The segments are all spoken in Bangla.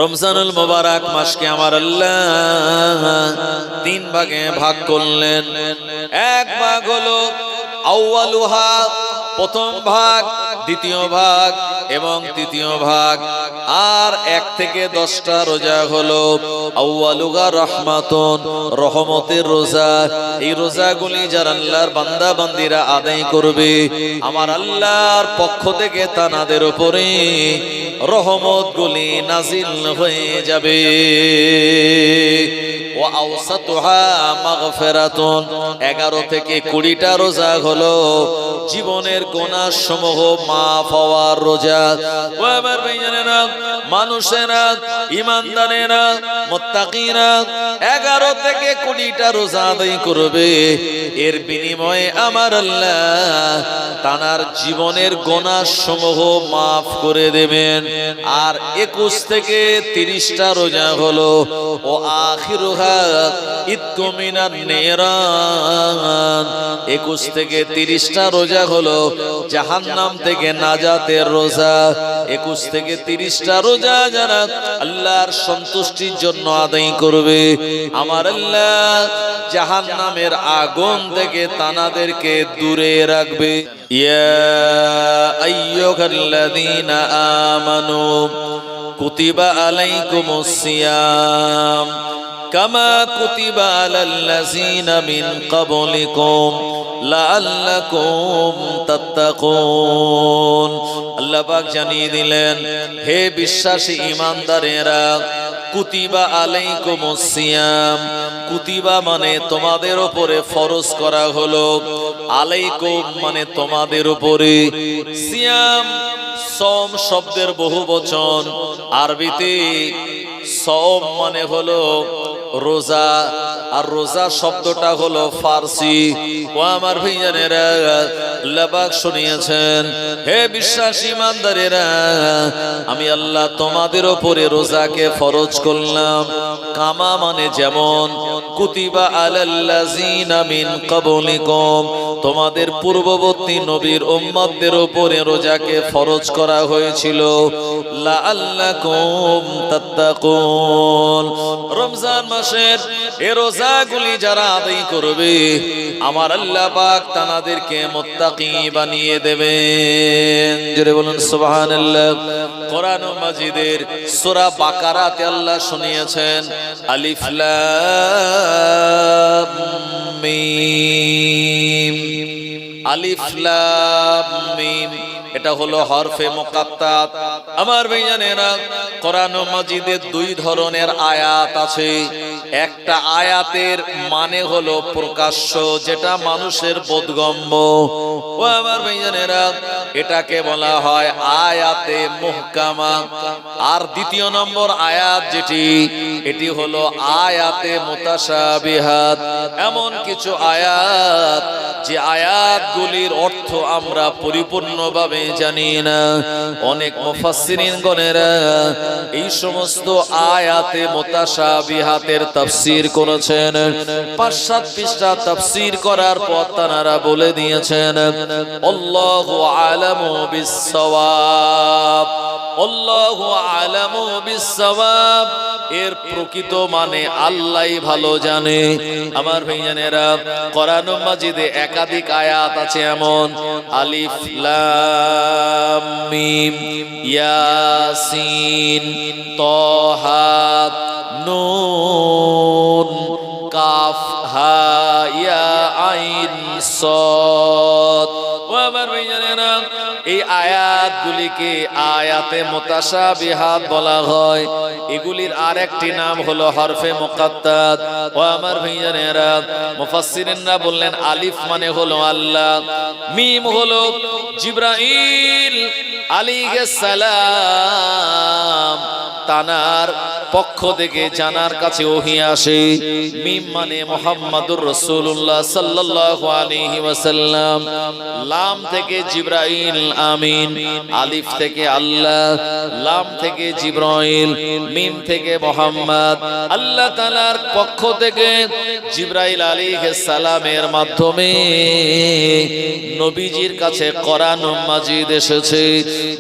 রমজানুল মুবারক মাসকে আমার আল্লাহ তিন ভাগে ভাগ করলেন। এক ভাগ হলো আউয়ালুহা, প্রথম ভাগ, দ্বিতীয় ভাগ এবং তৃতীয় ভাগ। আর 1 থেকে 10টা রোজা হলো আউয়ালুহা রাহমাতুন, রহমতের রোজা। এই রোজাগুলি যারা আল্লাহর বান্দা বান্দিরা আদায় করবে, আমার আল্লাহর পক্ষ থেকে তাদের উপরে রহমতগুলি নাজিল হয়ে যাবে। ওয়া আওসাতুহা মাগফিরাতুন, 11 থেকে 20টা রোজা হলো জীবনের গুনাহ সমূহ মাফ হওয়ার রোজা। ও আমার ভাইজানেরা, মানুষেরা, ঈমানদারেরা, মুত্তাকিরা 11 থেকে 20টা রোজা আদায় করবে, এর বিনিময়ে আমার আল্লাহ তার জীবনের গুনাহ সমূহ মাফ করে দেবেন। আর 21 থেকে 30টা রোজা হলো ও আখিরুহা ইতকু মিনান নিরান, 21 থেকে 30টা রোজা হলো জাহান্নাম থেকে নাজাতের রোজা। 21 থেকে 30টা রোজা যারা আল্লাহর সন্তুষ্টির জন্য আদায় করবে, আমার আল্লাহ জাহান্নামের আগুন থেকে তাদেরকে দূরে রাখবে। ইয়া আইয়ুহাল্লাযীনা আমানু কুতিবা আলাইকুমুস সিয়াম কামা কুতিবা আলাল্লাযীনা মিন ক্বাবলিকুম লাআল্লাকুম তাত্তাকুন। আল্লাহ পাক জানিয়ে দিলেন, হে বিশ্বাসী ঈমানদারেরা, কুতিবা আলাইকুমুস সিয়াম, কুতিবা মানে তোমাদের উপরে ফরজ করা হলো, আলাইকুম মানে তোমাদের উপরে, সিয়াম সওম শব্দের বহুবচন। আরবিতে সওম মানে হলো রোজা, আর রোজা শব্দটা হলো ফার্সি। ও আমার ভাইজানেরা, আল্লাহ পাক শুনিয়েছেন, হে বিশ্বাসী ঈমানদারেরা, আমি আল্লাহ তোমাদের উপরে রোজাকে ফরজ করলাম। কামা মানে যেমন, কুতিবা আলাল্লাযীনা মিন ক্বাবলিকুম, তোমাদের পূর্ববর্তী নবীর উম্মতদের উপরে রোজাকে ফরজ করা হয়েছিল, লাআল্লাকুম তাত্তাকুন। রমজান মাসের এই রোজাগুলি যারা আদায় করবে, আমার আল্লাহ পাক তাদেরকে মুত্তাকি বানিয়ে দেবেন। জোরে বলুন সুবহানাল্লাহ। কোরআন মাজিদের সূরা বাকারাতে আল্লাহ শুনিয়েছেন, আলিফ লাম মিম, আলিফ লাম মিম, এটা হলো হরফে মুকাত্তাত। আমার ভাইজানেরা, কোরআন মাজিদে 2 ধরনের আয়াত আছে। একটা আয়াতের মানে হলো প্রকাশ্য, যেটা মানুষের বোধগম্য। ও আমার ভাইজানেরা, এটাকে বলা হয় আয়াতে মুহকামা। আর দ্বিতীয় নম্বর আয়াত যেটি, এটি হলো আয়াতে মুতাশাবিহাত। এমন কিছু আয়াত যে আয়াতগুলির অর্থ আমরা পরিপূর্ণভাবে জানি না। অনেক মুফাসসিরিনগণেরা এই সমস্ত আয়াতে মুতাশাবিহাতের তাফসীর করেছেন। 5-7 পৃষ্ঠা তাফসীর করার পর তারা বলে দিয়েছেন, আল্লাহু আ'লামু বিস-সাওয়াব, আল্লাহু আ'লামু বিস-সাওয়াব, এর প্রকৃত মানে আল্লাহই ভালো জানে। আমার ভাইজানেরা, কোরআন মাজিদে একাধিক আয়াত আছে এমন, আলিফ লাম মিম, ইয়াসিন, তাহা, নুন, কাফ হা ইয়া আইন সাদ। ও আমার ভাইজানেরা, এই আয়াতগুলিকে আয়াতে মুতাশাবিহাত বলা হয়। এগুলির আরেকটি নাম হলো হরফে মুকাত্তাত। ও আমার ভাইজানেরা, মুফাসসিরিনরা বললেন, আলিফ মানে হলো আল্লাহ, মিম হলো জিবরাইল আলাইহিস সালাম, তানার পক্ষ থেকে জানার কাছে ওহী আসে। মিম মানে মুহাম্মাদুর রাসূলুল্লাহ সাল্লাল্লাহু আলাইহি ওয়াসাল্লাম। লাম থেকে জিবরাইল আমিন, আলিফ থেকে আল্লাহ, লাম থেকে জিবরাইল, মিম থেকে মুহাম্মদ। আল্লাহ তাআলার পক্ষ থেকে জিবরাইল আলাইহিস সালামের মাধ্যমে নবীজির কাছে কোরআন মাজিদ এসেছে।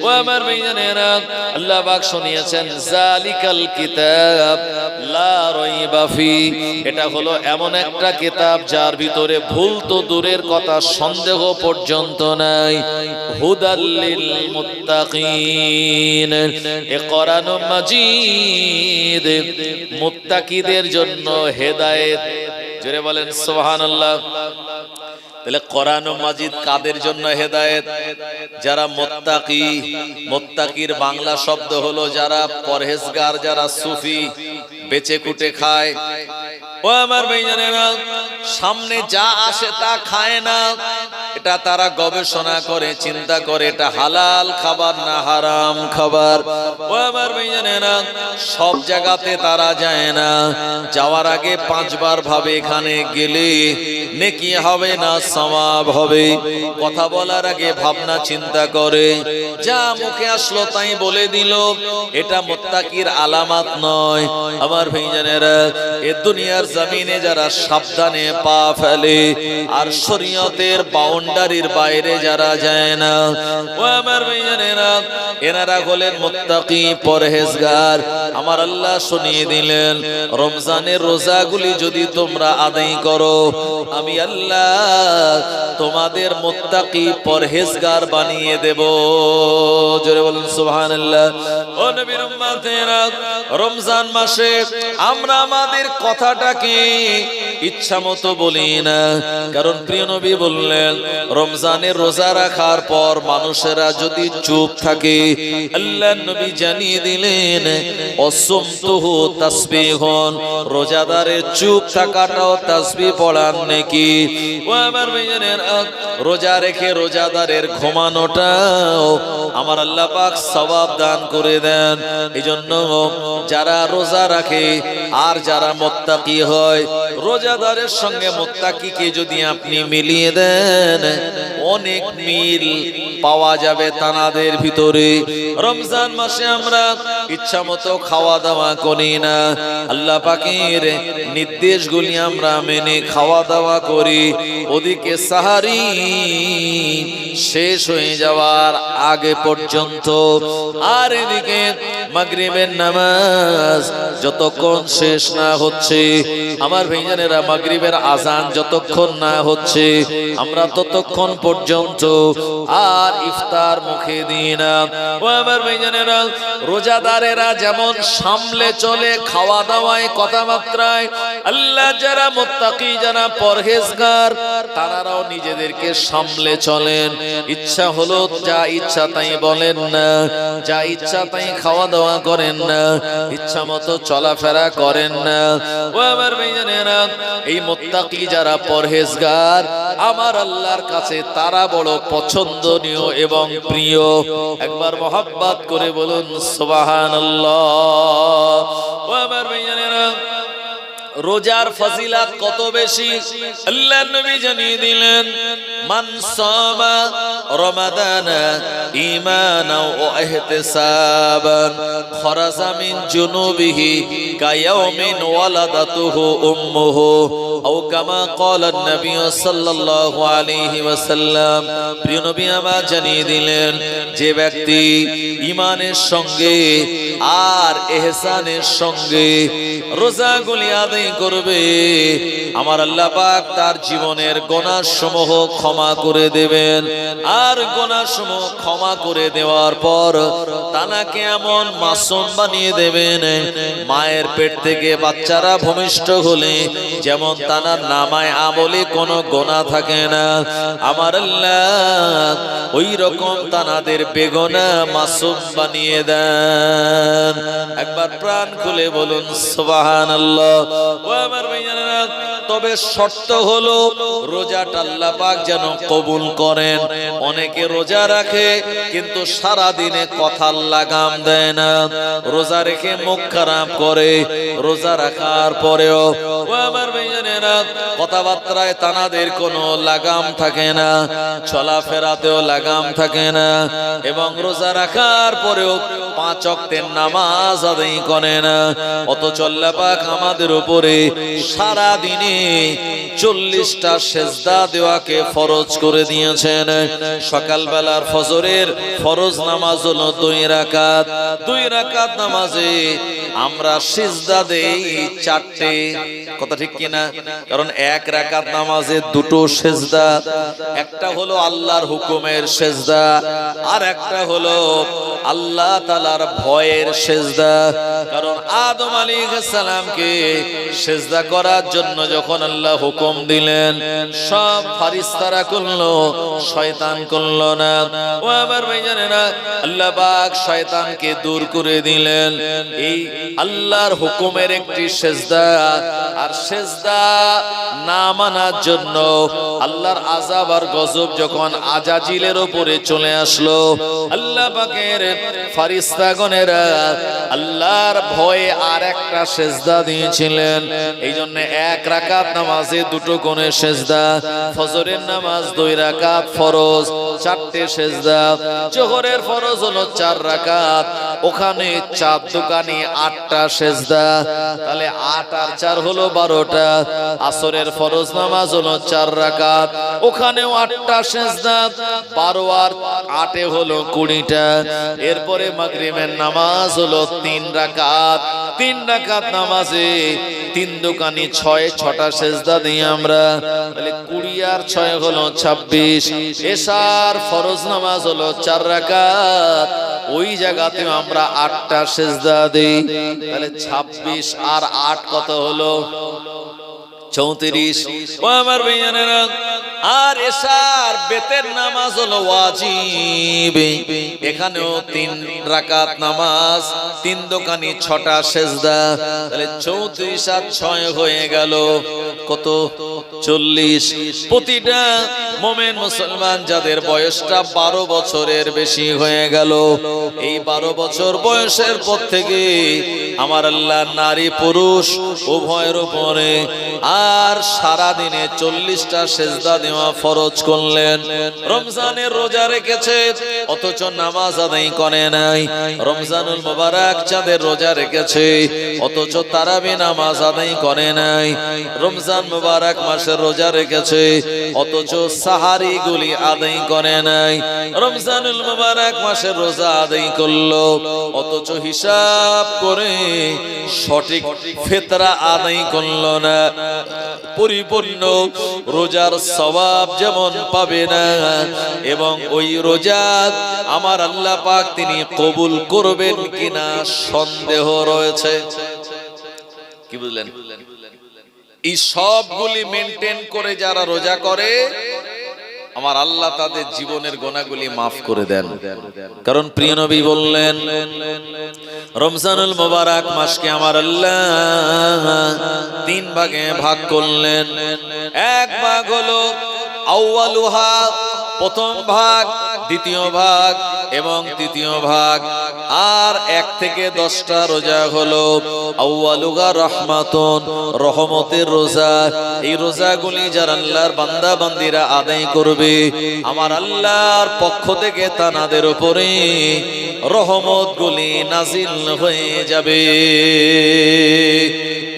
ও আমার ভাইজানেরা, আল্লাহ পাক শুনিয়েছেন, যালিকাল কিতাব লা রাইবা ফি, এটা হলো এমন একটা কিতাব যার ভিতরে ভুল তো দূরের কথা সন্দেহ পর্যন্ত নাই। হুদাল লিল মুত্তাকিন, এ কোরআন মাজিদ মুত্তাকিদের জন্য হেদায়েত। জোরে বলেন সুবহানাল্লাহ। তাহলে কোরআন মাজিদ কাদের জন্য হেদায়েত? যারা মুত্তাকি। মুত্তাকির বাংলা শব্দ হলো যারা পরহেজগার, যারা সুফি, বেচে কুটে খায়। ও আমার ভাইজানেরা, সামনে যা আসে তা খায় না, এটা তারা গবেষণা করে চিন্তা করে এটা হালাল খাবার না হারাম খাবার। ও আমার ভাইজানেরা, সব জায়গাতে তারা যায় না, যাওয়ার আগে 5 বার ভাবে এখানে গেলে নেকি হবে না সওয়াব হবে। কথা বলার আগে ভাবনা চিন্তা করে, যা মুখে আসলো তাই বলে দিল, এটা মুত্তাকির আলামত নয়। আমার ভাইজানেরা, এ দুনিয়ার জমিনে যারা সাবধানে পা ফেলে আর শরীয়তের বাউন্ডারির বাইরে যারা যায় না, ও আমার ভাইজানেরা, এনারা হলেন মুত্তাকি, পরহেজগার। আমার আল্লাহ শুনিয়ে দিলেন, রমজানের রোজাগুলি যদি তোমরা আদায় করো, আমি আল্লাহ তোমাদের মুত্তাকি পরহেজগার বানিয়ে দেব। জোরে বলুন সুবহানাল্লাহ। ও নবীর উম্মতেরা, রমজান মাসে আমরা আমাদের কথাটাকে ইচ্ছা মতো বলি না, কারণ প্রিয় নবী বললেন, রমজানের রোজা রাখার পর মানুষেরা যদি চুপ থাকে, আল্লাহ নবী জানিয়ে দিলেন, অসুমতুহু তাসবিহুন, রোজাদারের চুপ থাকাটাও তাসবিহ পড়ার নেকি। ও আমার ভাইজানের, রোজা রেখে রোজাদারের ঘুমানোটাও আমার আল্লাহ পাক সওয়াব দান করে দেন। এজন্য যারা রোজা রাখে আর যারা মুত্তাকি হয়, রোজাদারের সঙ্গে মুত্তাকিকে যদি আপনি মিলিয়ে দেন, অনেক মিল পাওয়া যাবে তানাদের ভিতরে। রমজান মাসে আমরা ইচ্ছা মতো খাওয়া দাওয়া করি না, আল্লাহ পাকের নির্দেশগুলি আমরা মেনে খাওয়া দাওয়া করি। ওদিকে সাহারি শেষ হয়ে যাওয়ার আগে পর্যন্ত, আর এদিকে মাগরিবের নামাজ যতক্ষণ শেষ না হচ্ছে, আমার ভাইজানেরা, মাগরিবের আজান যতক্ষণ না হচ্ছে, আমরা ততক্ষণ পর্যন্ত আর ইফতার মুখে দিই না। ও আমার ভাইজানেরা, রোজাদারেরা যেমন সামলে চলে খাওয়া দাওয়ায় কথাবার্তায়, আল্লাহ যারা মুত্তাকি, যারা পরহেজগার, তারাও নিজেদেরকে সামলে চলেন। ইচ্ছা হলো যা ইচ্ছা তাই বলেন না, যা ইচ্ছা তাই খাওয়া দাওয়া করেন না, ইচ্ছা মতো চলাফেরা করেন না। ও আমার ভাইজানেরা, এই মুত্তাকি যারা পরহেজগার, আমার আল্লাহর কাছে তারা বড় পছন্দনীয় এবং প্রিয়। একবার মহব্বত করে বলুন সুবহানাল্লাহ। ও আমার ভাইজানেরা, রোজার ফজিলত কত বেশি আল্লাহর নবী জানিয়ে দিলেন, মান সামা রমাদানা ঈমানাও ওয়া ইহতিসাবান খরাজা মিন জুনুবিহি কায়াউমিন ওয়ালাদাতুহু উম্মুহু আও কামা ক্বালা নবী সাল্লাল্লাহু আলাইহি ওয়াসাল্লাম। প্রিয় নবী আমার জানিয়ে দিলেন, যে ব্যক্তি ঈমানের সঙ্গে আর ইহসানের সঙ্গে রোজাগুলি আদায় করবে, আমার আল্লাহ পাক তার জীবনের গুনাহসমূহ ক্ষমা করে দেবেন। আর গুনাহসমূহ ক্ষমা করে দেওয়ার পর তানাকে এমন মাসুম বানিয়ে দেবেন, মায়ের পেট থেকে বাচ্চারা ভূমিষ্ঠ হলে যেমন তানার নামায় আমলে কোনো গুনাহ থাকে না, আমার আল্লাহ ওই রকম তানাদের বেগুনাহ মাসুম বানিয়ে দেন। একবার প্রাণ খুলে বলুন সুবহানাল্লাহ। ও আমার ভাইজানেরা, তবে শর্ত হলো রোজাটা আল্লাহ পাক যেন কবুল করেন। অনেকে রোজা রাখে কিন্তু সারা দিনে কথার লাগাম দেয় না, রোজা রেখে মুখ খারাপ করে, রোজা রাখার পরেও ও আমার ভাইজানেরা, কথাবার্তায় তানাদের কোনো লাগাম থাকে না, চলাফেরাতেও লাগাম থাকে না, এবং রোজা রাখার পরেও 5 ওয়াক্তের নামাজ আদায় করে না। অথচ আল্লাহ পাক আমাদের উপরে সারা দিনে 40টা সেজদা দেওয়াকে ফরজ করে দিয়েছেন। সকালবেলার ফজরের ফরজ নামাজ হলো 2 রাকাত। 2 রাকাত নামাজে আমরা সিজদা দেই 4টে। কথা ঠিক কিনা? কারণ 1 রাকাত নামাজে 2টো সিজদা, একটা হলো আল্লাহর হুকুমের সিজদা, আর একটা হলো আল্লাহ তাআলার ভয়ের সিজদা। কারণ আদম আলাইহিস সালামকে সিজদা করার জন্য যখন আল্লাহ হুকুম দিলেন, সব ফেরেশতারা করলো, শয়তান করলো না। ও আমার ভাইজানেরা, আল্লাহ পাক শয়তানকে দূর করে দিলেন এই আল্লাহর হুকুমের একটি সিজদা। আর সিজদা না মানার জন্য আল্লাহর আযাব আর গজব যখন আজাজিলের উপরে চলে আসলো, আল্লাহ পাকের ফেরেশতাগণেরা আল্লাহর ভয়ে আর একটা সিজদা দিয়েছিলেন। এই জন্য 1 রাকাত নামাজে 2টো কোণে সিজদা, ফজরের নামাজ 2 রাকাত ফরজ, 4টে সিজদা। জোহরের ফরজ হলো 4 রাকাত, ওখানে 4 দোকানে 8টা সিজদা, তাহলে 8 আর 4 হলো 12টা। আসরের ফরজ নামাজ হলো 4 রাকাত, ওখানেও 8টা সিজদা, 12 আর 8 হলো 20টা। এরপরে মাগরিবের নামাজ হলো 3 রাকাত। 3 রাকাত নামাজে 3 দোকানি 6টা সিজদা দিই আমরা, তাহলে 20 আর 6 হলো 26। এশার ফরজ নামাজ হলো 4 রাকাত, ওই জায়গাতেও আমরা 8টা সিজদা দিই, তাহলে 26 আর 8 কত হলো? 34। ও আমার ভাইয়ানেরা, আর এশার বেতের নামাজ হলো ওয়াজিব, এখানেও 3 রাকাত নামাজ, 3 দোকানি 6টা সিজদা, তাহলে 34 আর 6 হয়ে গেল কত? 40। প্রতিটা মুমিন মুসলমান যাদের বয়সটা 12 বছরের বেশি হয়ে গেল, এই 12 বছর বয়সের পর থেকে আমার আল্লাহ নারী পুরুষ উভয়ের উপরে আর সারা দিনে 40টা সিজদা দেওয়া ফরজ করলেন। রমজানের রোজা রেখেছে অথচ নামাজ আদায় করে নাই। রমজানুল মুবারক যাদের রোজা রেখেছে অথচ তারাবি নামাজ আদায় করে নাই। রমজান মুবারক মাসের রোজা রেখেছে অথচ সাহারি গুলি আদায় করে নাই। রমজানুল মুবারক মাসের রোজা আদায় করলো অথচ হিসাব করে সঠিক ফিতরা আদায় করলো না। পরিপূর্ণ রোজার সওয়াব যেমন পাবে না, এবং ওই রোজা আমার আল্লাহ পাক তিনি কবুল করবেন কিনা সন্দেহ রয়েছে। কি বুঝলেন? এই সবগুলি মেনটেন করে যারা রোজা করে আমার আল্লাহ তাদের জীবনের গুনাহগুলি মাফ করে দেন। কারণ প্রিয় নবী বললেন, রমজানুল মুবারক মাসকে আমার আল্লাহ 3 ভাগে ভাগ করলেন। 1 ভাগ হলো আউয়ালুহা, প্রথম ভাগ, দ্বিতীয় ভাগ এবং তৃতীয় ভাগ। আর 1 থেকে 10টা রোজা হলো আউয়ালুহা রাহমাতুন, রহমতের রোজা। এই রোজাগুলি যারা আল্লাহর বান্দা বান্দীরা আদায় করবে আমার আল্লাহর পক্ষ থেকে তাদের উপরে রহমতগুলি নাজিল হয়ে যাবে।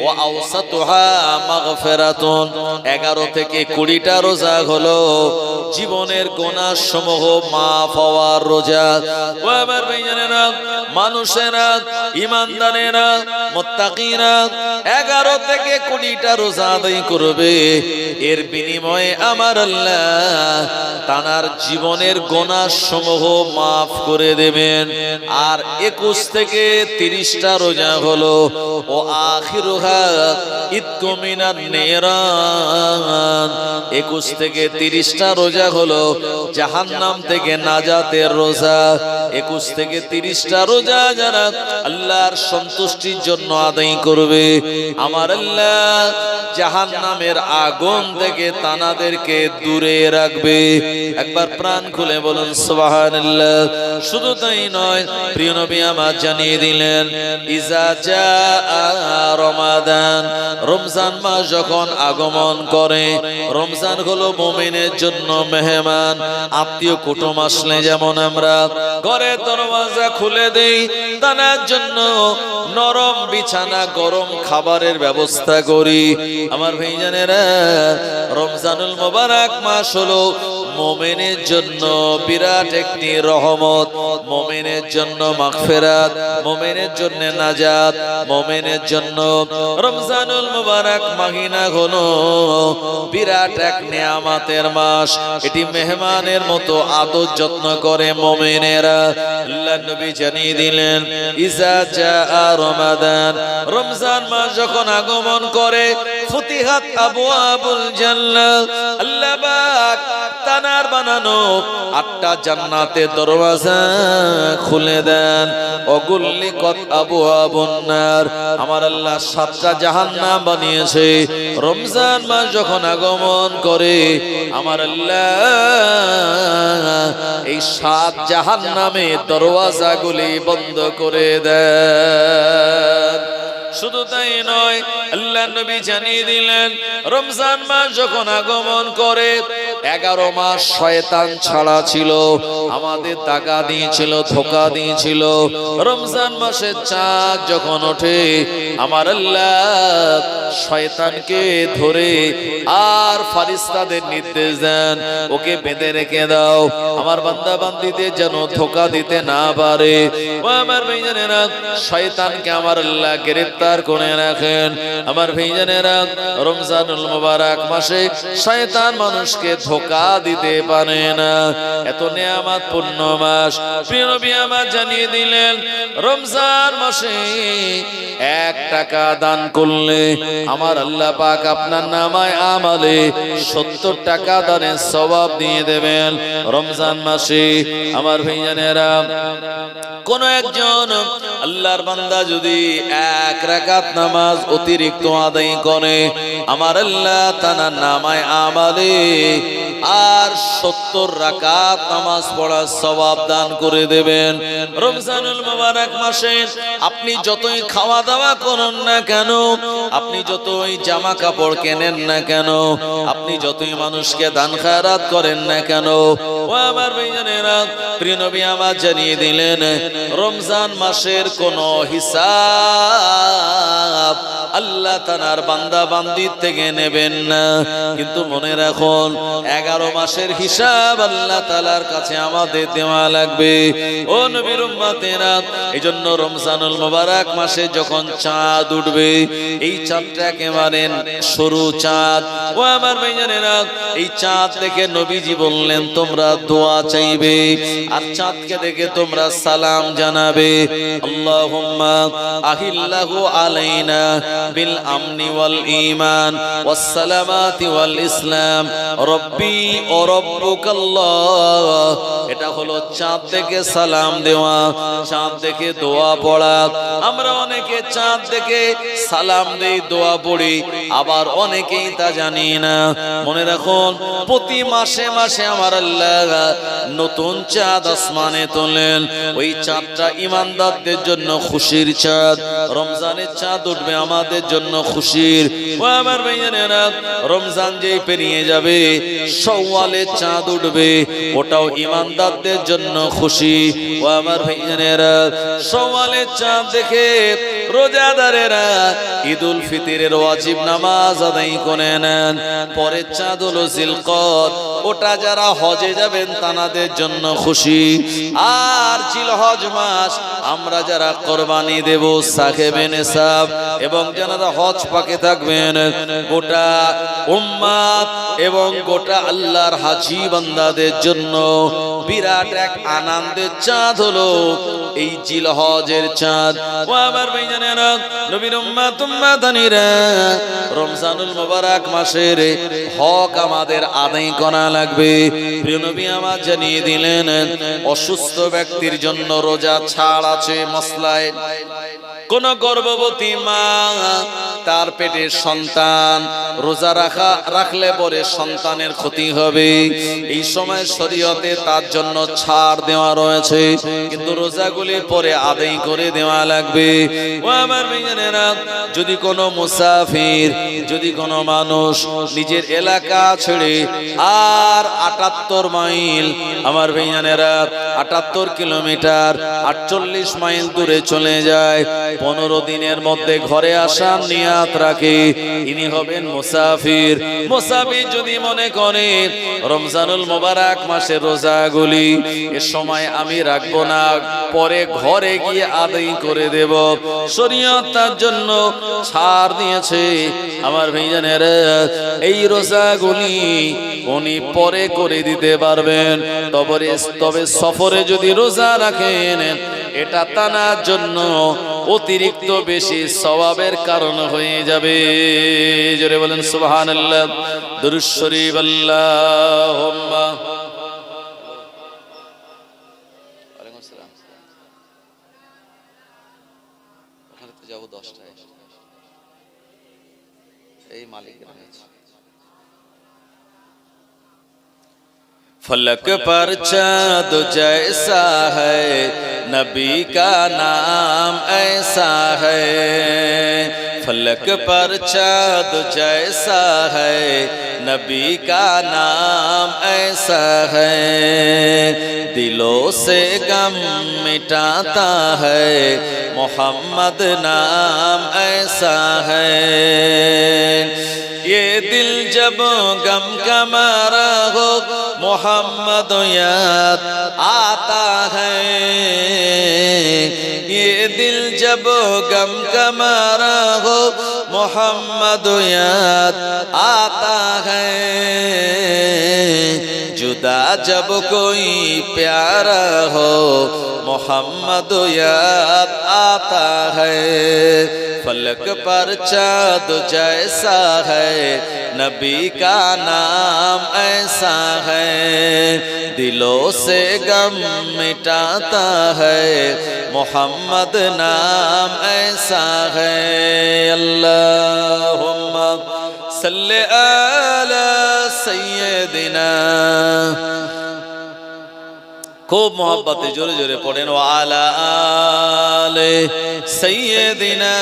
ওয়া আওসাতুহা মাগফিরাতুন, 11 থেকে 20টা রোজা হলো জীবনের গুনাহ সমূহ মাফ হওয়ার রোজা। ও আমার ভাইজানেরা, মানুষেরা, ঈমানদারেরা, মুত্তাকিরা 11 থেকে 20টা রোজা আদায় করবে, এর বিনিময়ে আমার আল্লাহ তার জীবনের গুনাহ সমূহ মাফ করে দেবেন। আর 21 থেকে 30টা রোজা হলো ও আখিরুহা ইতকু মিনান নিরান, 21 থেকে 30টা রোজা রোজা হলো জাহান্নাম থেকে নাজাতের রোজা। 21 থেকে 30টা রোজা যারা আল্লাহর সন্তুষ্টির জন্য আদায় করবে, আমার আল্লাহ জাহান্নামের আগুন থেকে তানাদেরকে দূরে রাখবে। একবার প্রাণ খুলে বলুন সুবহানাল্লাহ। শুধু তাই নয়, প্রিয় নবী আমার জানিয়ে দিলেন, ইজা জাআ রমাদান, রমজান মাস যখন আগমন করে, রমজান হলো মুমিনের জন্য মেহমান। আত্মীয় কুটুম আসলে যেমন আমরা ঘরের দরওয়াজা খুলে দেই, তার জন্য নরম বিছানা, গরম খাবারের ব্যবস্থা করি, আমার ভাইজানেরা, রমজানুল মোবারক মাস হলো মুমিনের জন্য বিরাট একটি রহমত, মুমিনের জন্য মাগফিরাত, মুমিনের জন্য নাজাত, মুমিনের জন্য রমজানুল মোবারক মাহিনা হলো বিরাট এক নিয়ামতের মাস। এটি মেহমানের মতো আদর যত্ন করে মুমিনেরা। আল্লাহর নবী জানিয়ে দিলেন, ইজা জাআ রমাদান, রমজান মাস যখন আগমন করে, ফুতিহাত আবওয়াবুল জান্নাহ, আল্লাহ পাক তানার বানানো 8টা জান্নাতের দরওয়াজা খুলে দেন। অগুল্লিকাত আবওয়াবুন নার, আমার আল্লাহ 7টা জাহান্নাম বানিয়েছে। রমজান মাস যখন আগমন করে, আমার আল্লাহ এই 7 জাহান্নামের দরওয়াজাগুলি বন্ধ করে দেন। শুধু তাই নয়, আল্লাহ নবী জানিয়ে দিলেন, রমজান মাস যখন আগমন করে, 11 মাস শয়তান ছাড়া ছিল, আমাদের টাকা দিয়েছিল, ধোঁকা দিয়েছিল। রমজান মাসে চাঁদ যখন ওঠে, আমার আল্লাহ শয়তানকে ধরে আর ফারিস্তাদের নির্দেশ দেন, ওকে বেঁধে রেখে দাও, আমার বান্দা বান্দীদের যেন ধোঁকা দিতে না পারে। ও আমার ভাইজানেরা, শয়তানকে আমার আল্লাহ গ্রেফতার করে রাখেন। আমার ভাইজানেরা, রমজানুল মোবারক মাসে শয়তান মানুষকে ধোঁকা দিতে পারে না। এত নেয়ামত পূর্ণ মাস। প্রিয় নবী আমার জানিয়ে দিলেন, রমজান মাসে 1 টাকা দান করলে আমার আল্লাহ পাক আপনার নামায় আমালে 70 টাকা দানের সওয়াব দিয়ে দেবেন। রমজান মাসে আমার ভাইজানেরা, কোন একজন আল্লাহর বান্দা যদি 1 রাকাত নামাজ অতিরিক্ত আদায় করে, আমার আল্লাহ তার নামায় আমালে আর 70 রাকাত নামাজ পড়ার সওয়াব দান করে দেবেন। রমজানুল মোবারক মাসে আপনি যতই খাওয়া দাওয়া করুন না কেন, আপনি যতই জামা কাপড় কেনেন না কেন, আপনি যতই মানুষকে দান খায়রাত করেন না কেন, ও আমার ভাইজানেরা, প্রিয় নবী আমার জানিয়ে দিলেন, রমজান মাসের কোনো হিসাব আল্লাহ তাআলার বান্দা বান্দির থেকে নেবেন না। কিন্তু মনে রাখুন, 11 মাসের হিসাব আল্লাহ তাআলার কাছে আমাদের দেওয়া লাগবে। ও নবীর উম্মতেরা, এজন্য রমজানুল মোবারক মাসে যখন চাঁদ উঠবে, এই চাঁদটা একেবারে সরু চাঁদ। ও আমার ভাইজানেরা, এই চাঁদ দেখে নবীজি বললেন, তোমরা দোয়া চাইবে, আর চাঁদকে দেখে তোমরা সালাম জানাবে। আল্লাহুম্মা আহিল্লাহু আলাইনা বিল আমনি ওয়াল ঈমান ওয়াস সালামাতি ওয়াল ইসলাম রব্বি ও রব্বুকাল্লাহ। এটা হলো চাঁদ দেখে সালাম দেওয়া, চাঁদ দেখে দোয়া পড়া। আমরা অনেকে চাঁদ দেখে সালাম দেই, দোয়া পড়ি, আবার অনেকেই তা জানি না। মনে রাখুন, প্রতি মাসে মাসে আমার আল্লাহ নতুন চাঁদ আসমানে তোলেন। ওই চাঁদটা ইমানদারদের জন্য খুশির চাঁদ। রমজানের চাঁদ উঠবে আমাদের জন্য খুশির। ও আমার ভাইজানেরা, রমজান যেই পেরিয়ে যাবে, শাওয়ালের চাঁদ উঠবে, ওটাও ইমানদারদের জন্য খুশি। ও আমার ভাইজানেরা, শাওয়ালের চাঁদ দেখে রোজাদারেরা ঈদুল ফিতরের ওয়াজিব নামাজ আদায় করে নেন। পরের চাঁদ হলো জিলকদ, ওটা যারা হজে যাবেন তাদের জন্য খুশি। আর জিলহজ মাস আমরা যারা কোরবানি দেব, সাহেবে নেসাব এবং যারা হজ পাকে থাকবেন, গোটা উম্মাত এবং গোটা আল্লাহর হাজী বান্দাদের জন্য বিরাট এক আনন্দের চাঁদ হলো এই জিলহজের চাঁদ। ও আমার ভাইজানেরা, নবীর উম্মত উম্মাদানিরা, রমজানুল মুবারক মাসের হক আমাদের আদায় করা লাগবে। প্রিয় নবী আমার জানিয়ে দিলেন, অসুস্থ ব্যক্তির জন্য রোজা ছাড় আছে মসলায়। কোন গর্ভবতী মা তার পেটের সন্তান রোজা রাখলে পরে সন্তানের ক্ষতি হবে, এই সময় শরীয়তে তার জন্য ছাড় দেওয়া রয়েছে, কিন্তু রোজাগুলি পরে আদায় করে দেওয়া লাগবে। ও আমার ভাইজানেরা, যদি কোনো মুসাফির, যদি কোনো মানুষ নিজের এলাকা ছেড়ে আর 78 মাইল, আমার ভাইজানেরা 78 কিলোমিটার 48 মাইল দূরে চলে যায়, 15 দিনের মধ্যে ঘরে আসার নিয়াত রাখে, ইনি হবেন মুসাফির। মুসাফির যদি মনে করে রমজানুল মুবারক মাসের রোজাগুলি এ সময় আমি রাখবো না, পরে ঘরে গিয়ে আদায় করে দেব, শরীয়ত তার জন্য ছাড় দিয়েছে। আমার ভাইজানেরা, এই রোজাগুলি উনি পরে করে দিতে পারবেন, তবে সফরে যদি রোজা রাখেন এটা তানার জন্য অতিরিক্ত বেশি সওয়াবের কারণ হয়ে যাবে। জোরে বলেন সুবহানাল্লাহ, দুরূদ শরীফ, আল্লাহুম্মা। ওয়ালাইকুম আসসালাম। ওখানে তো যাব 10টায়, এই মালিকের কাছে। फलक पर चाँद जैसा है, नबी का नाम ऐसा है। फलक पर चाँद जैसा है, नबी का नाम ऐसा है। दिलों से गम मिटाता है, मोहम्मद नाम ऐसा है। ये दिल जब गम का मारा हो, मोहम्मद याद आता है। ये दिल जब गम का मारा हो, मोहम्मद याद आता है। जुदा जब कोई प्यारा हो, मोहम्मद याद आता है। फलक पर चाँद जैसा है, नबी का नाम ऐसा है। दिलों से गम मिटाता है, मोहम्मद नाम ऐसा है। अल्लाहुम्मा सल्ले अला सय्यदिना। खूब मोहब्बते जोरे जोरे पढ़ेन, वाला आले सय्यदिना।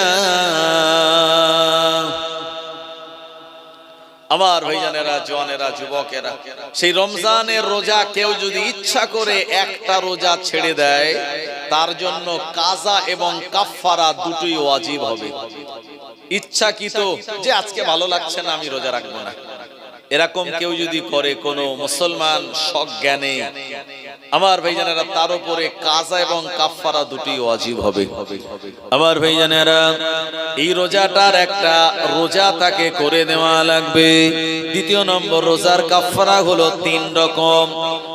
আমার ভাইজানেরা, জওয়ানেরা, যুবকেরা, সেই রমজানের রোজা কেউ যদি ইচ্ছা করে একটা রোজা ছেড়ে দেয়, তার জন্য কাজা এবং কাফফারা দুটোই ওয়াজিব হবে। ইচ্ছাকৃত যে আজকে ভালো লাগছে না আমি রোজা রাখবো না, এরকম কেউ যদি করে কোনো মুসলমান সজ্ঞানে, আমার ভাইজানেরা, তার উপরে কাজা এবং কাফফারা দুটি ওয়াজিব হবে। আমার ভাইজানেরা, এই রোজাটার একটা রোজা তাকে করে দেওয়া লাগবে। দ্বিতীয় নম্বর, রোজার কাফফারা হলো 3 রকম।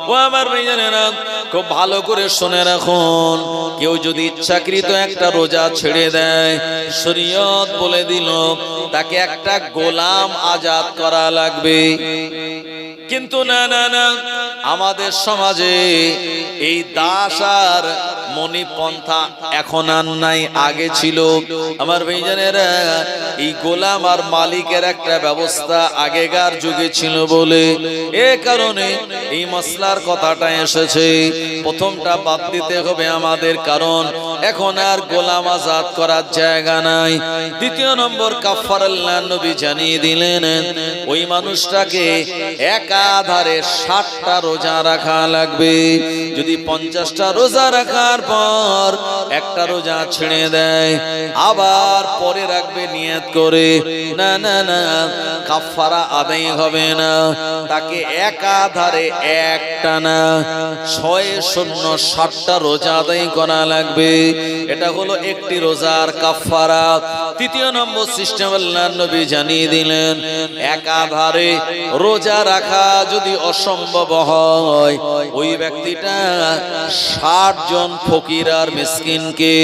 ও আমার ভাইজানেরা, খুব ভালো করে শুনে রাখুন, কেউ যদি ইচ্ছাকৃত একটা রোজা ছেড়ে দেয়, শরীয়ত বলে দিল তাকে একটা গোলাম আজাদ করা লাগবে। কিন্তু না না না, আমাদের সমাজে এই দাস আর মণিপন্থা এখন আর নাই, আগে ছিল। আমার ভাইজানেরা, এই গোলাম আর মালিকের একটা ব্যবস্থা আগেকার যুগে ছিল বলে এ কারণে এই মসলার কথাটা এসেছে। প্রথমটা বাদ দিতে হবে আমাদের, কারণ এখন আর গোলাম আজাদ করার জায়গা নাই। দ্বিতীয় নম্বর, কাফফারা আল্লাহ নবী জানিয়ে দিলেন, ওই মানুষটাকে একাধারে 60টা রোজা রাখা লাগবে। যদি 50টা রোজা রাখার পর একটা রোজা ছেড়ে দেয়, আবার পরে রাখবে নিয়ত করে, না না না, কাফফারা আদায় হবে না, তাকে একাধারে একটা না 6 শূন্য 60টা রোজা আদায় করা লাগবে। এটা হলো একটি রোজার কাফারা। তৃতীয় নম্বর সিস্টেম আল্লাহর নবী জানিয়ে দিলেন, একাধারে রোজা রাখা যদি অসম্ভব হয়, ওই ব্যক্তিটা 60 জন ফকির আর মিসকিনকে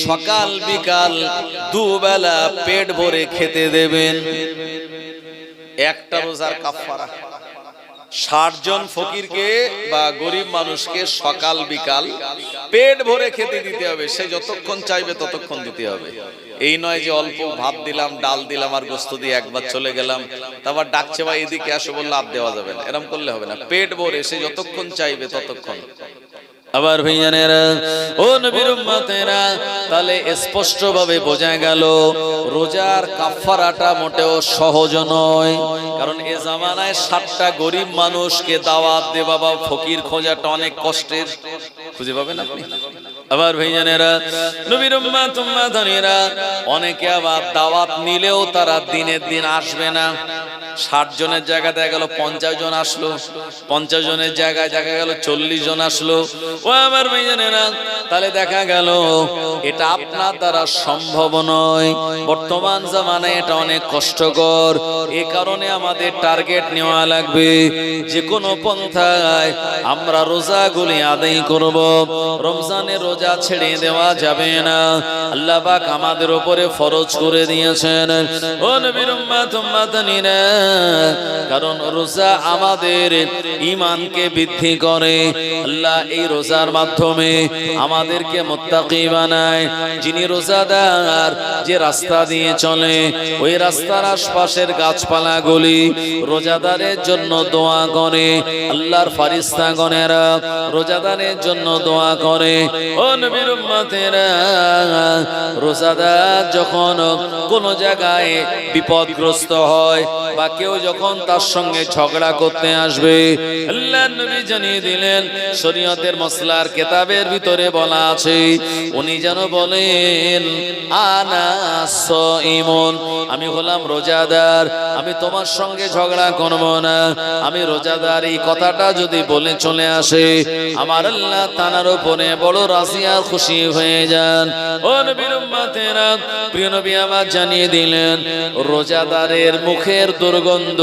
সকাল বিকাল দুবেলা পেট ভরে খেতে দেবেন। একটা রোজার কাফারা 60 জন ফকিরকে বা গরিব মানুষকে সকাল বিকাল পেট ভরে খেতে দিতে হবে। সে যতক্ষণ চাইবে ততক্ষণ দিতে হবে। এই নয় যে অল্প ভাত দিলাম, ডাল দিলাম আর গোস্ত দিয়ে একবার চলে গেলাম, তারপর ডাকছে ভাই এদিকে আসো বললে আর দেওয়া যাবে না, এরকম করলে হবে না। পেট ভরে সে যতক্ষণ চাইবে ততক্ষণ। আবার ভাইজানেরা, ও নবীর উম্মতেরা, তাহলে স্পষ্ট ভাবে বোঝা গেল রোজার কাফারাটা মোটেও সহজ নয়। কারণ এ জামানায় 60টা গরিব মানুষকে দাওয়াত দেওয়া বা ফকির খোঁজাটা অনেক কষ্টের। খুঁজে পাবেন আপনি? আবার ভাইজানেরা, নবীর উম্মত উম্মতানিরা, অনেকে আবার দাওয়াত নিলেও তারা দিনের দিন আসবে না। 60 জনের জায়গায় দেখা গেল 50 জন আসলো, 50 জনের জায়গায় দেখা গেল 40 জন আসলো। ও আমার ভাইজানেরা, তাহলে দেখা গেল এটা আপনার দ্বারা সম্ভব নয়। বর্তমান জামানায় এটা অনেক কষ্টকর। এই কারণে আমাদের টার্গেট নেওয়া লাগবে, যে কোনো পন্থায় আমরা রোজাগুলি আদায় করব। রমজানের রোজা ছেড়ে দেওয়া যাবে না। আল্লাহ পাক আমাদের উপরে ফরজ করে দিয়েছেন। ও নবীর উম্মত উম্মতানিরা, কারণ রোজা আমাদের ঈমানকে বৃদ্ধি করে। আল্লাহ এই রোজার মাধ্যমে আমাদেরকে মুত্তাকি বানায়। যিনি রোজাদার যে রাস্তা দিয়ে চলে, ওই রাস্তার আশপাশের গাছপালাগুলি রোজাদারের জন্য দোয়া করে। আল্লাহর ফারিস্তাগণেরা রোজাদারের জন্য দোয়া করে। ও নবীর উম্মতেরা, রোজাদার যখন কোন জায়গায় বিপদগ্রস্ত হয় বা কেউ যখন তার সঙ্গে ঝগড়া করতে আসবে, আল্লাহর নবী জানিয়ে দিলেন, শরীয়তের মসলার কিতাবের ভিতরে বলা আছে, উনি যেন বলেন, আনা সাইমুন, আমি হলাম রোজাদার, আমি তোমার সঙ্গে ঝগড়া করব না, আমি রোজাদার। এই কথাটা যদি বলে চলে আসে, আমার আল্লাহ তার উপরে বড় রাজি আর খুশি হয়ে যান। ও নবীর উম্মতেরা, প্রিয় নবী আমার জানিয়ে দিলেন, রোজাদারের মুখের দুর্গন্ধ